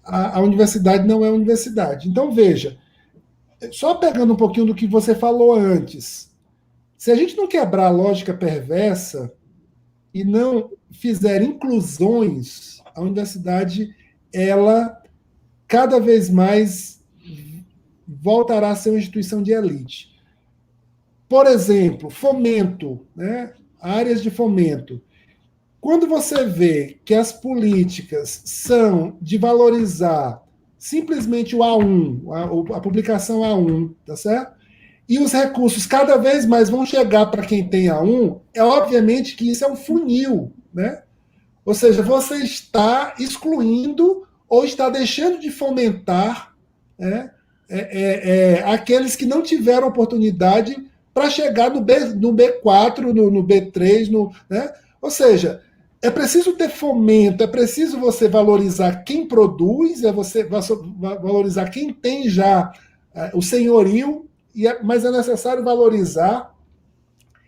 a universidade não é universidade. Então, veja, só pegando um pouquinho do que você falou antes, se a gente não quebrar a lógica perversa e não fizer inclusões, a universidade, ela cada vez mais voltará a ser uma instituição de elite. Por exemplo, fomento, né? Áreas de fomento. Quando você vê que as políticas são de valorizar simplesmente o A1, a publicação A1, tá certo? E os recursos cada vez mais vão chegar para quem tem A1, é obviamente que isso é um funil, né? Ou seja, você está excluindo ou está deixando de fomentar, né, aqueles que não tiveram oportunidade para chegar no B4, no B3, né? Ou seja, é preciso ter fomento, é preciso você valorizar quem produz, você valorizar quem tem já o senhorio, mas é necessário valorizar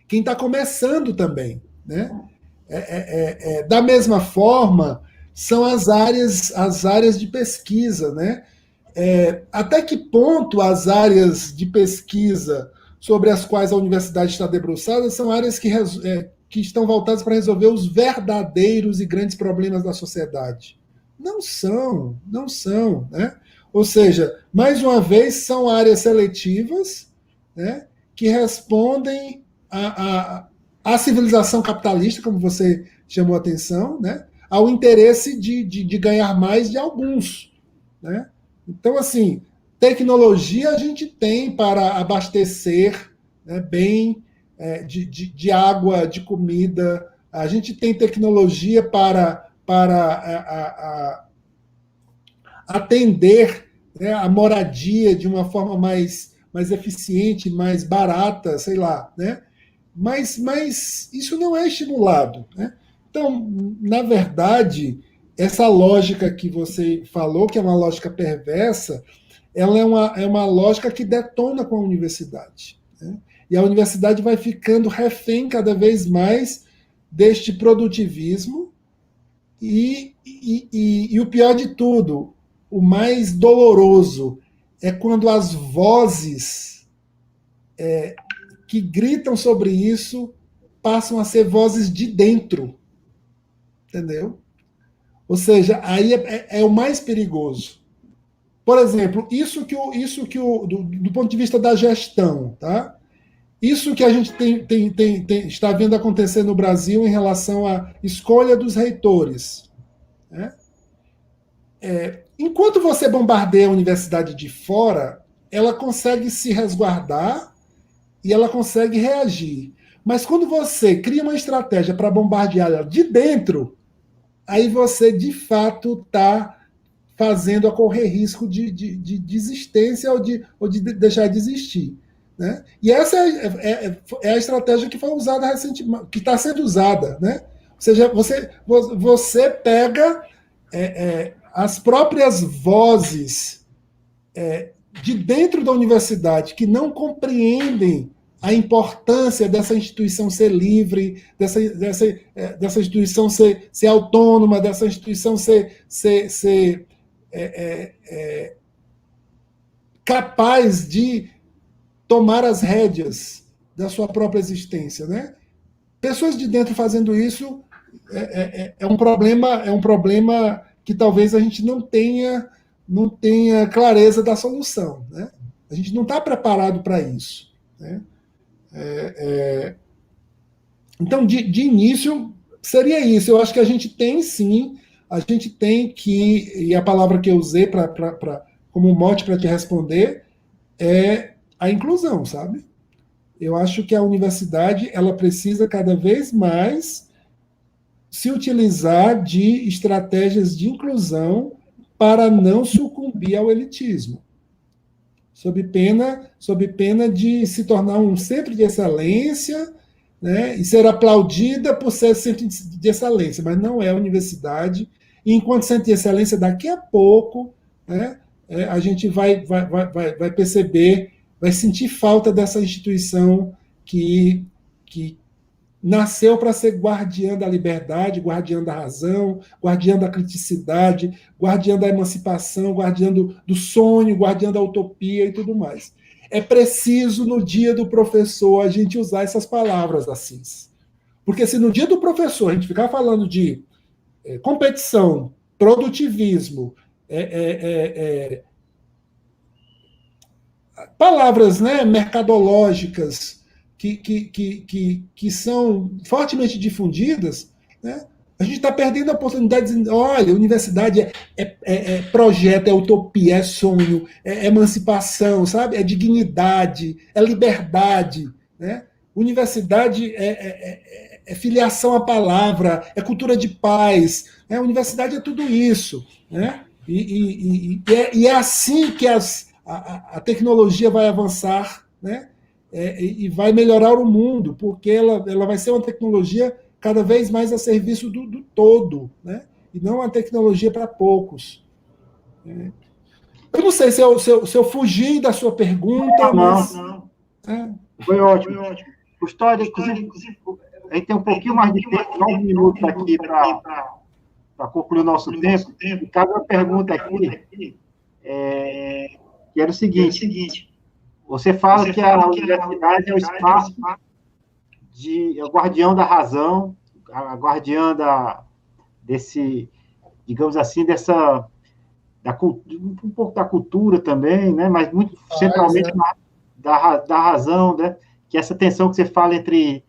quem está começando também, né? Da mesma forma, são as áreas de pesquisa, né? Até que ponto as áreas de pesquisa sobre as quais a universidade está debruçada são áreas que estão voltadas para resolver os verdadeiros e grandes problemas da sociedade? Não são, não são, né? Ou seja, mais uma vez, são áreas seletivas, né, que respondem à civilização capitalista, como você chamou a atenção, né, ao interesse de ganhar mais de alguns, né? Então, assim, tecnologia a gente tem para abastecer, né, bem de água, de comida. A gente tem tecnologia para atender, né, a moradia de uma forma mais eficiente, mais barata, sei lá, né? Mas isso não é estimulado, né? Então, na verdade, essa lógica que você falou, que é uma lógica perversa, ela é uma lógica que detona com a universidade, né? E a universidade vai ficando refém cada vez mais deste produtivismo e o pior de tudo, o mais doloroso, é quando as vozes que gritam sobre isso passam a ser vozes de dentro, entendeu? Ou seja, aí é o mais perigoso. Por exemplo, do ponto de vista da gestão, tá? Isso que a gente está vendo acontecer no Brasil em relação à escolha dos reitores. Né? Enquanto você bombardeia a universidade de fora, ela consegue se resguardar e ela consegue reagir. Mas quando você cria uma estratégia para bombardear ela de dentro, aí você de fato está fazendo a correr risco de desistência ou de deixar de existir. Né? E essa é a estratégia que foi usada recentemente, que está sendo usada. Né? Ou seja, você pega as próprias vozes de dentro da universidade que não compreendem a importância dessa instituição ser livre, dessa instituição ser autônoma, dessa instituição ser capaz de tomar as rédeas da sua própria existência. Né? Pessoas de dentro fazendo isso é um problema que talvez a gente não tenha clareza da solução. Né? A gente não está preparado para isso. Né? Então, de início, seria isso. Eu acho que a gente tem, sim, a gente tem que, e a palavra que eu usei como mote para te responder, é a inclusão, sabe? Eu acho que a universidade ela precisa cada vez mais se utilizar de estratégias de inclusão para não sucumbir ao elitismo, sob pena de se tornar um centro de excelência, né, e ser aplaudida por ser centro de excelência, mas não é a universidade. E enquanto centro de excelência, daqui a pouco, né, a gente vai perceber, vai sentir falta dessa instituição que nasceu para ser guardiã da liberdade, guardiã da razão, guardiã da criticidade, guardiã da emancipação, guardiã do sonho, guardiã da utopia e tudo mais. É preciso, no dia do professor, a gente usar essas palavras, Assis. Porque se no dia do professor a gente ficar falando de competição, produtivismo, palavras, né, mercadológicas, que são fortemente difundidas, né? A gente está perdendo a oportunidade de dizer, olha, a universidade é projeto, é utopia, é sonho, é emancipação, sabe? É dignidade, é liberdade. Né? Universidade é filiação à palavra, é cultura de paz. Né? A universidade é tudo isso. Né? E é assim que a tecnologia vai avançar, né? E vai melhorar o mundo, porque ela vai ser uma tecnologia cada vez mais a serviço do todo, né? E não uma tecnologia para poucos. Eu não sei se eu fugi da sua pergunta, mas... Não. Foi ótimo. Custódio, inclusive, a gente tem um pouquinho mais de tempo, 9 minutos aqui para concluir o nosso tempo. E cabe uma pergunta aqui, que era o seguinte: você fala que a universidade é o espaço é o guardião da razão, a guardiã desse, digamos assim, um pouco da cultura também, né? Mas muito centralmente da razão, né? Que é essa tensão que você fala entre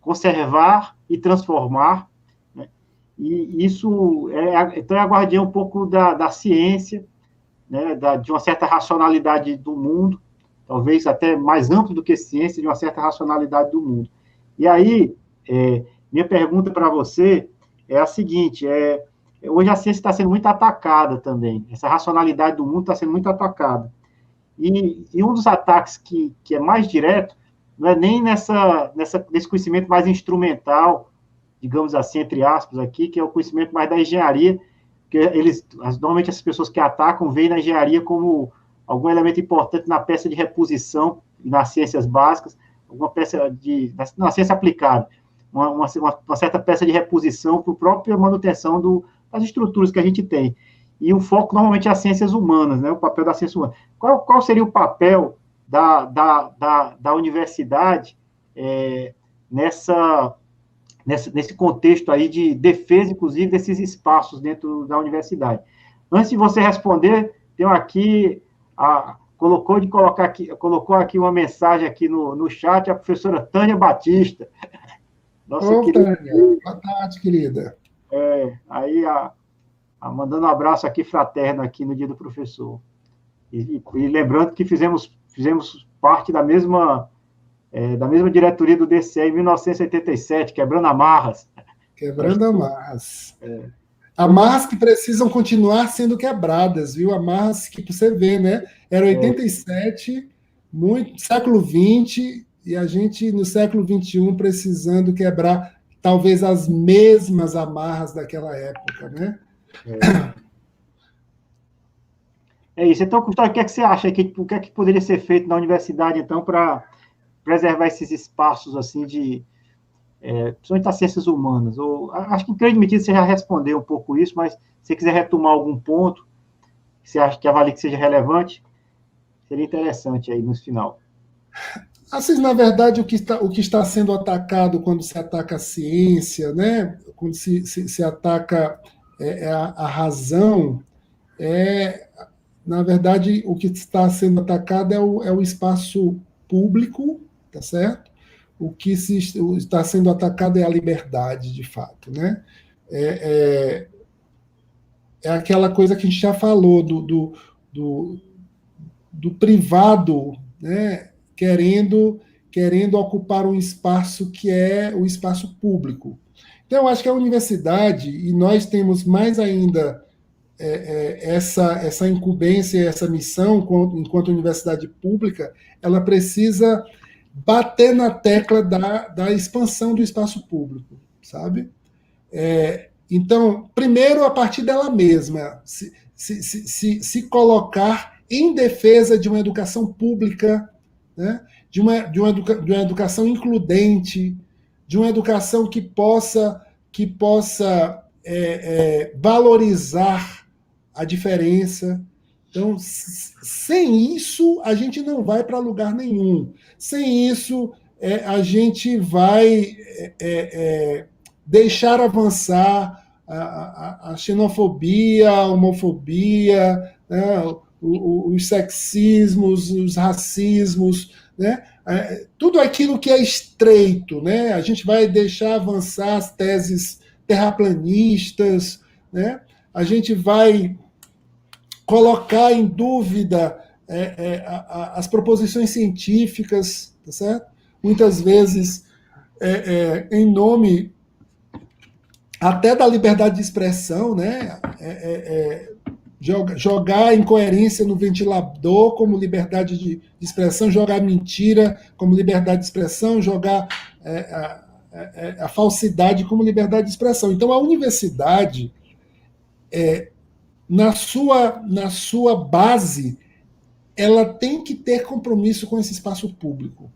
conservar e transformar, né? E isso então é a guardiã um pouco da ciência, né? De uma certa racionalidade do mundo, talvez até mais amplo do que ciência, de uma certa racionalidade do mundo. E aí, minha pergunta para você é a seguinte: hoje a ciência está sendo muito atacada também, essa racionalidade do mundo está sendo muito atacada. E um dos ataques que é mais direto não é nem nesse conhecimento mais instrumental, digamos assim, entre aspas, aqui, que é o conhecimento mais da engenharia, que normalmente as pessoas que atacam veem na engenharia como algum elemento importante na peça de reposição, nas ciências básicas, alguma peça na ciência aplicada, uma certa peça de reposição para a própria manutenção das estruturas que a gente tem. E o foco normalmente é as ciências humanas, né? O papel da ciência humana. Qual seria o papel da universidade nessa nesse contexto aí de defesa, inclusive, desses espaços dentro da universidade. Antes de você responder, tenho aqui, colocou aqui uma mensagem aqui no chat, a professora Tânia Batista. Nossa Ô, querida. Tânia, boa tarde, querida. Aí, mandando um abraço aqui fraterno aqui no Dia do Professor. E lembrando que fizemos parte da mesma diretoria do DCE em 1987, quebrando amarras. Quebrando amarras. Amarras que precisam continuar sendo quebradas, viu? Amarras que você vê, né? Era 87, século XX, e a gente, no século XXI, precisando quebrar talvez as mesmas amarras daquela época, né? É isso. Então, Custódio, o que é que você acha? O que é que poderia ser feito na universidade, então, para preservar esses espaços, assim, principalmente das ciências humanas? Acho que, em grande medida, você já respondeu um pouco isso, mas se você quiser retomar algum ponto que você acha que avalie que seja relevante, seria interessante aí no final. Assim, na verdade, o que está sendo atacado quando se ataca a ciência, né? Quando se ataca a razão, na verdade, o que está sendo atacado é o espaço público, tá certo? O que está sendo atacado é a liberdade, de fato, né? É aquela coisa que a gente já falou do privado, né? Querendo ocupar um espaço que é o espaço público. Então, eu acho que a universidade, e nós temos mais ainda essa incumbência, essa missão, enquanto universidade pública, ela precisa bater na tecla da expansão do espaço público, sabe? Então, primeiro, a partir dela mesma, se colocar em defesa de uma educação pública, né? de uma educação includente, de uma educação que possa valorizar a diferença. Então, sem isso, a gente não vai para lugar nenhum. Sem isso, a gente vai deixar avançar a xenofobia, a homofobia, né, os sexismos, os racismos, né, tudo aquilo que é estreito, né, a gente vai deixar avançar as teses terraplanistas, né, a gente vai colocar em dúvida as proposições científicas, tá certo? Muitas vezes em nome até da liberdade de expressão, né? Jogar incoerência no ventilador como liberdade de expressão, jogar mentira como liberdade de expressão, jogar a falsidade como liberdade de expressão. Então, a universidade, na sua base, ela tem que ter compromisso com esse espaço público,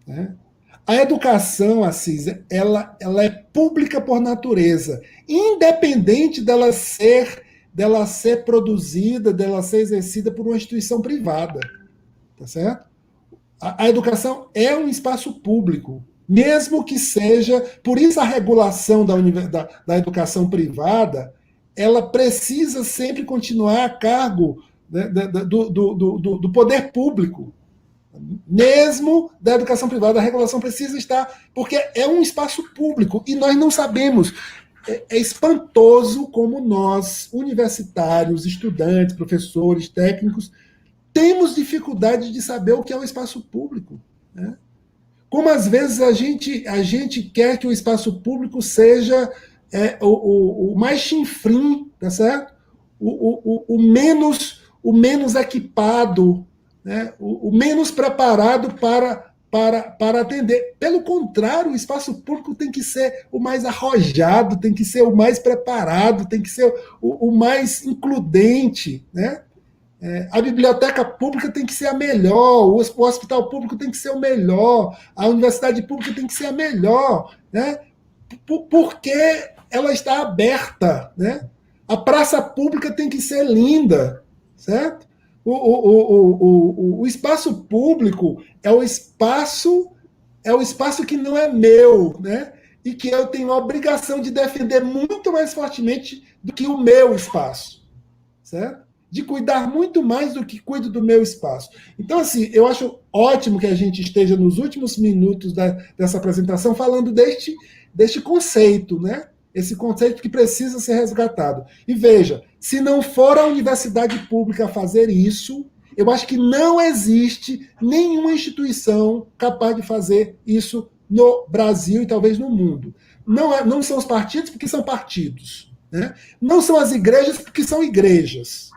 né? A educação, Assis, ela é pública por natureza, independente dela ser produzida, dela ser exercida por uma instituição privada, tá certo? A educação é um espaço público, mesmo que seja, por isso a regulação da educação privada, ela precisa sempre continuar a cargo, né, do poder público. Mesmo da educação privada, a regulação precisa estar, porque é um espaço público e nós não sabemos. É espantoso como nós, universitários, estudantes, professores, técnicos, temos dificuldade de saber o que é o espaço público, né? Como às vezes a gente quer que o espaço público seja o mais chinfrim, tá certo? O menos equipado, né? O menos preparado para atender. Pelo contrário, o espaço público tem que ser o mais arrojado, tem que ser o mais preparado, tem que ser o mais includente, né? A biblioteca pública tem que ser a melhor, o hospital público tem que ser o melhor, a universidade pública tem que ser a melhor, né? Porque ela está aberta, né? A praça pública tem que ser linda, certo? O espaço público é o espaço que não é meu, né? e que eu tenho a obrigação de defender muito mais fortemente do que o meu espaço, certo? De cuidar muito mais do que cuido do meu espaço. Então, assim, eu acho ótimo que a gente esteja nos últimos minutos dessa apresentação falando deste conceito, né? Esse conceito que precisa ser resgatado. E veja, se não for a universidade pública a fazer isso, eu acho que não existe nenhuma instituição capaz de fazer isso no Brasil e talvez no mundo. Não são os partidos, porque são partidos. Né? Não são as igrejas, porque são igrejas.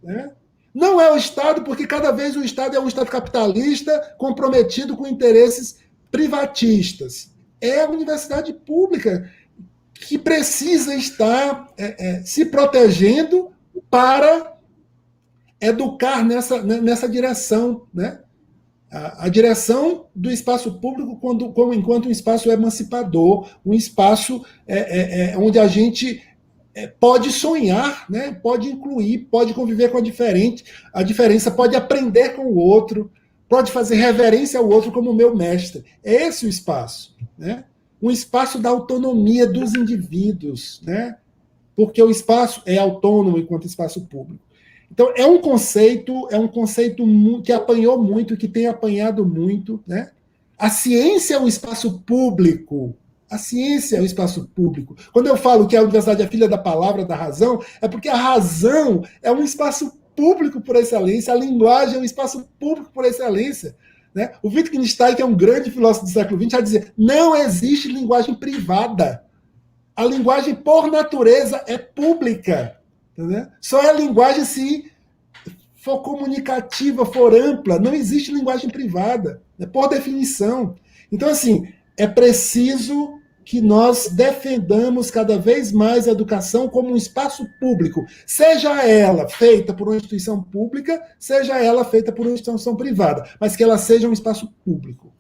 Né? Não é o Estado, porque cada vez o Estado é um Estado capitalista comprometido com interesses privatistas. É a universidade pública que precisa estar se protegendo para educar nessa direção, né? A direção do espaço público enquanto um espaço emancipador, um espaço onde a gente pode sonhar, né? Pode incluir, pode conviver com a diferença, pode aprender com o outro, pode fazer reverência ao outro como meu mestre. É esse o espaço, né? Um espaço da autonomia dos indivíduos, né? Porque o espaço é autônomo enquanto espaço público. Então, é um conceito que apanhou muito, que tem apanhado muito, né? A ciência é um espaço público. A ciência é um espaço público. Quando eu falo que a universidade é filha da palavra, da razão, é porque a razão é um espaço público por excelência, a linguagem é um espaço público por excelência. Né? O Wittgenstein, que é um grande filósofo do século XX, vai dizer: não existe linguagem privada. A linguagem, por natureza, é pública. Entendeu? Só é linguagem se for comunicativa, for ampla. Não existe linguagem privada, né? Por definição. Então, assim, é preciso que nós defendamos cada vez mais a educação como um espaço público, seja ela feita por uma instituição pública, seja ela feita por uma instituição privada, mas que ela seja um espaço público.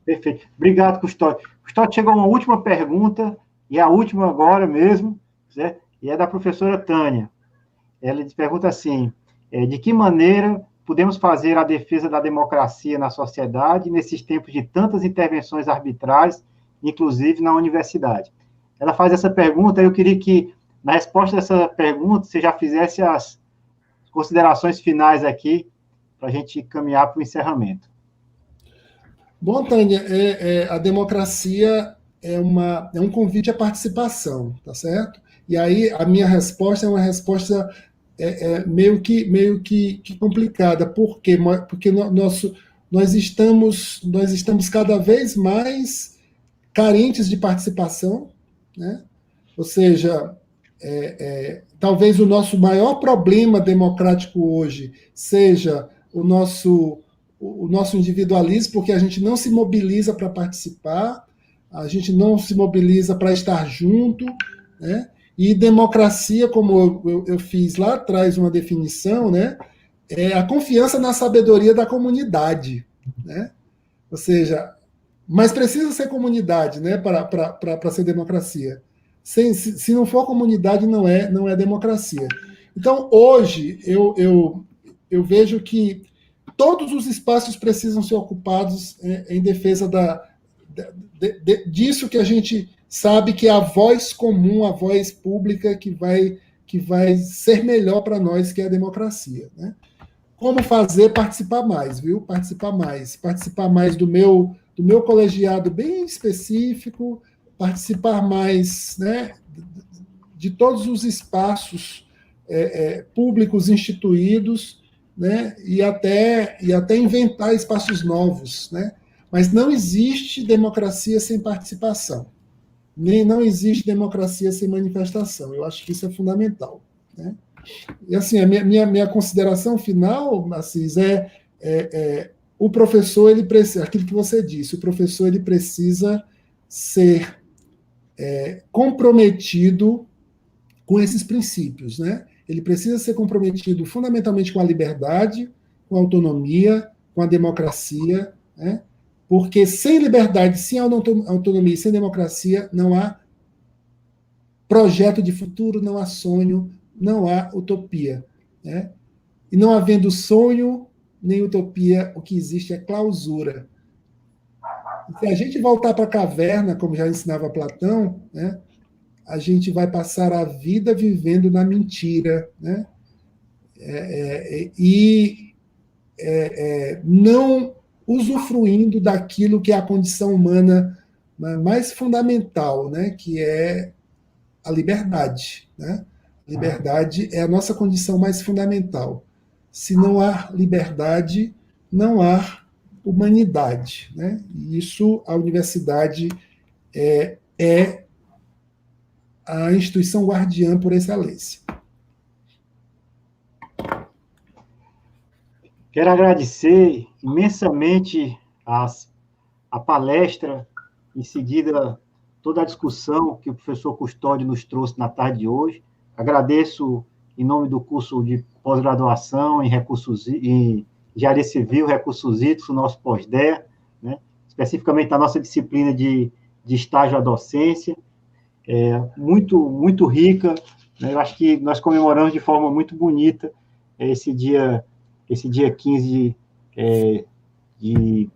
Perfeito. Obrigado, Custódio. Custódio, chegou uma última pergunta, e a última agora mesmo, né? E é da professora Tânia. Ela pergunta assim: de que maneira podemos fazer a defesa da democracia na sociedade nesses tempos de tantas intervenções arbitrárias, inclusive na universidade? Ela faz essa pergunta, eu queria que, na resposta dessa pergunta, você já fizesse as considerações finais aqui, para a gente caminhar para o encerramento. Bom, Tânia, a democracia é um convite à participação, tá certo? E aí a minha resposta é uma resposta meio que complicada. Por quê? Porque nós estamos cada vez mais carentes de participação, né? Ou seja, talvez o nosso maior problema democrático hoje seja o nosso individualismo, porque a gente não se mobiliza para participar, a gente não se mobiliza para estar junto, né? E democracia, como eu fiz lá atrás uma definição, né? É a confiança na sabedoria da comunidade, né? Ou seja, mas precisa ser comunidade, né? Para ser democracia. Se não for comunidade, não é democracia. Então, hoje, eu vejo que todos os espaços precisam ser ocupados em defesa disso que a gente sabe que é a voz comum, a voz pública que vai ser melhor para nós, que é a democracia. Né? Como fazer? Participar mais, viu? Participar mais do meu colegiado bem específico, participar mais, né, de todos os espaços públicos instituídos, né, e até inventar espaços novos, né? Mas não existe democracia sem participação, nem não existe democracia sem manifestação. Eu acho que isso é fundamental, né? E assim, a minha consideração final, Assis, o professor, ele precisa, aquilo que você disse, o professor ele precisa ser comprometido com esses princípios, né? Ele precisa ser comprometido fundamentalmente com a liberdade, com a autonomia, com a democracia, né? Porque sem liberdade, sem autonomia, sem democracia, não há projeto de futuro, não há sonho, não há utopia, né? E não havendo sonho nem utopia, o que existe é clausura. Se a gente voltar para a caverna, como já ensinava Platão, né, a gente vai passar a vida vivendo na mentira, né? E não usufruindo daquilo que é a condição humana mais fundamental, né? Que é a liberdade, né? Liberdade é a nossa condição mais fundamental. Se não há liberdade, não há humanidade, né? E isso a universidade é a instituição guardiã por excelência. Quero agradecer imensamente a palestra, em seguida toda a discussão que o professor Custódio nos trouxe na tarde de hoje. Agradeço em nome do curso de pós-graduação em recursos em engenharia civil, recursos hídricos, o nosso pós-DEA, né? Especificamente na nossa disciplina de estágio à docência, muito rica, né? Eu acho que nós comemoramos de forma muito bonita esse dia 15 de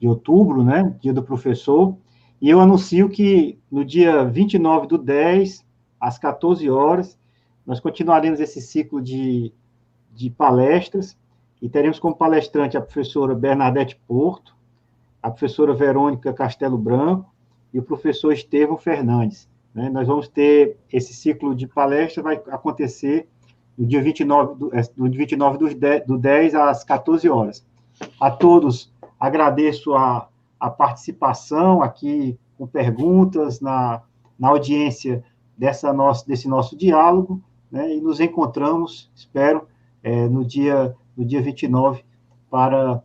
outubro, né, dia do professor, e eu anuncio que no dia 29/10, às 14 horas, nós continuaremos esse ciclo de palestras, e teremos como palestrante a professora Bernadette Porto, a professora Verônica Castelo Branco e o professor Estevão Fernandes, né? Nós vamos ter esse ciclo de palestras, vai acontecer no dia 29/10 às 14 horas. A todos agradeço a participação aqui com perguntas na audiência desse nosso diálogo, né? E nos encontramos, espero, no dia 29 para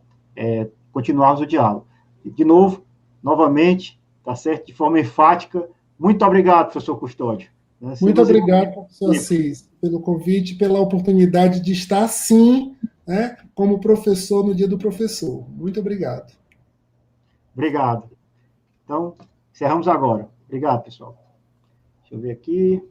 continuarmos o diálogo. E, de novo, novamente, tá certo, de forma enfática, muito obrigado, professor Custódio. Muito obrigado, professor Assis, pelo convite, pela oportunidade de estar, sim, né, como professor no Dia do Professor. Muito obrigado. Obrigado. Então, encerramos agora. Obrigado, pessoal. Deixa eu ver aqui.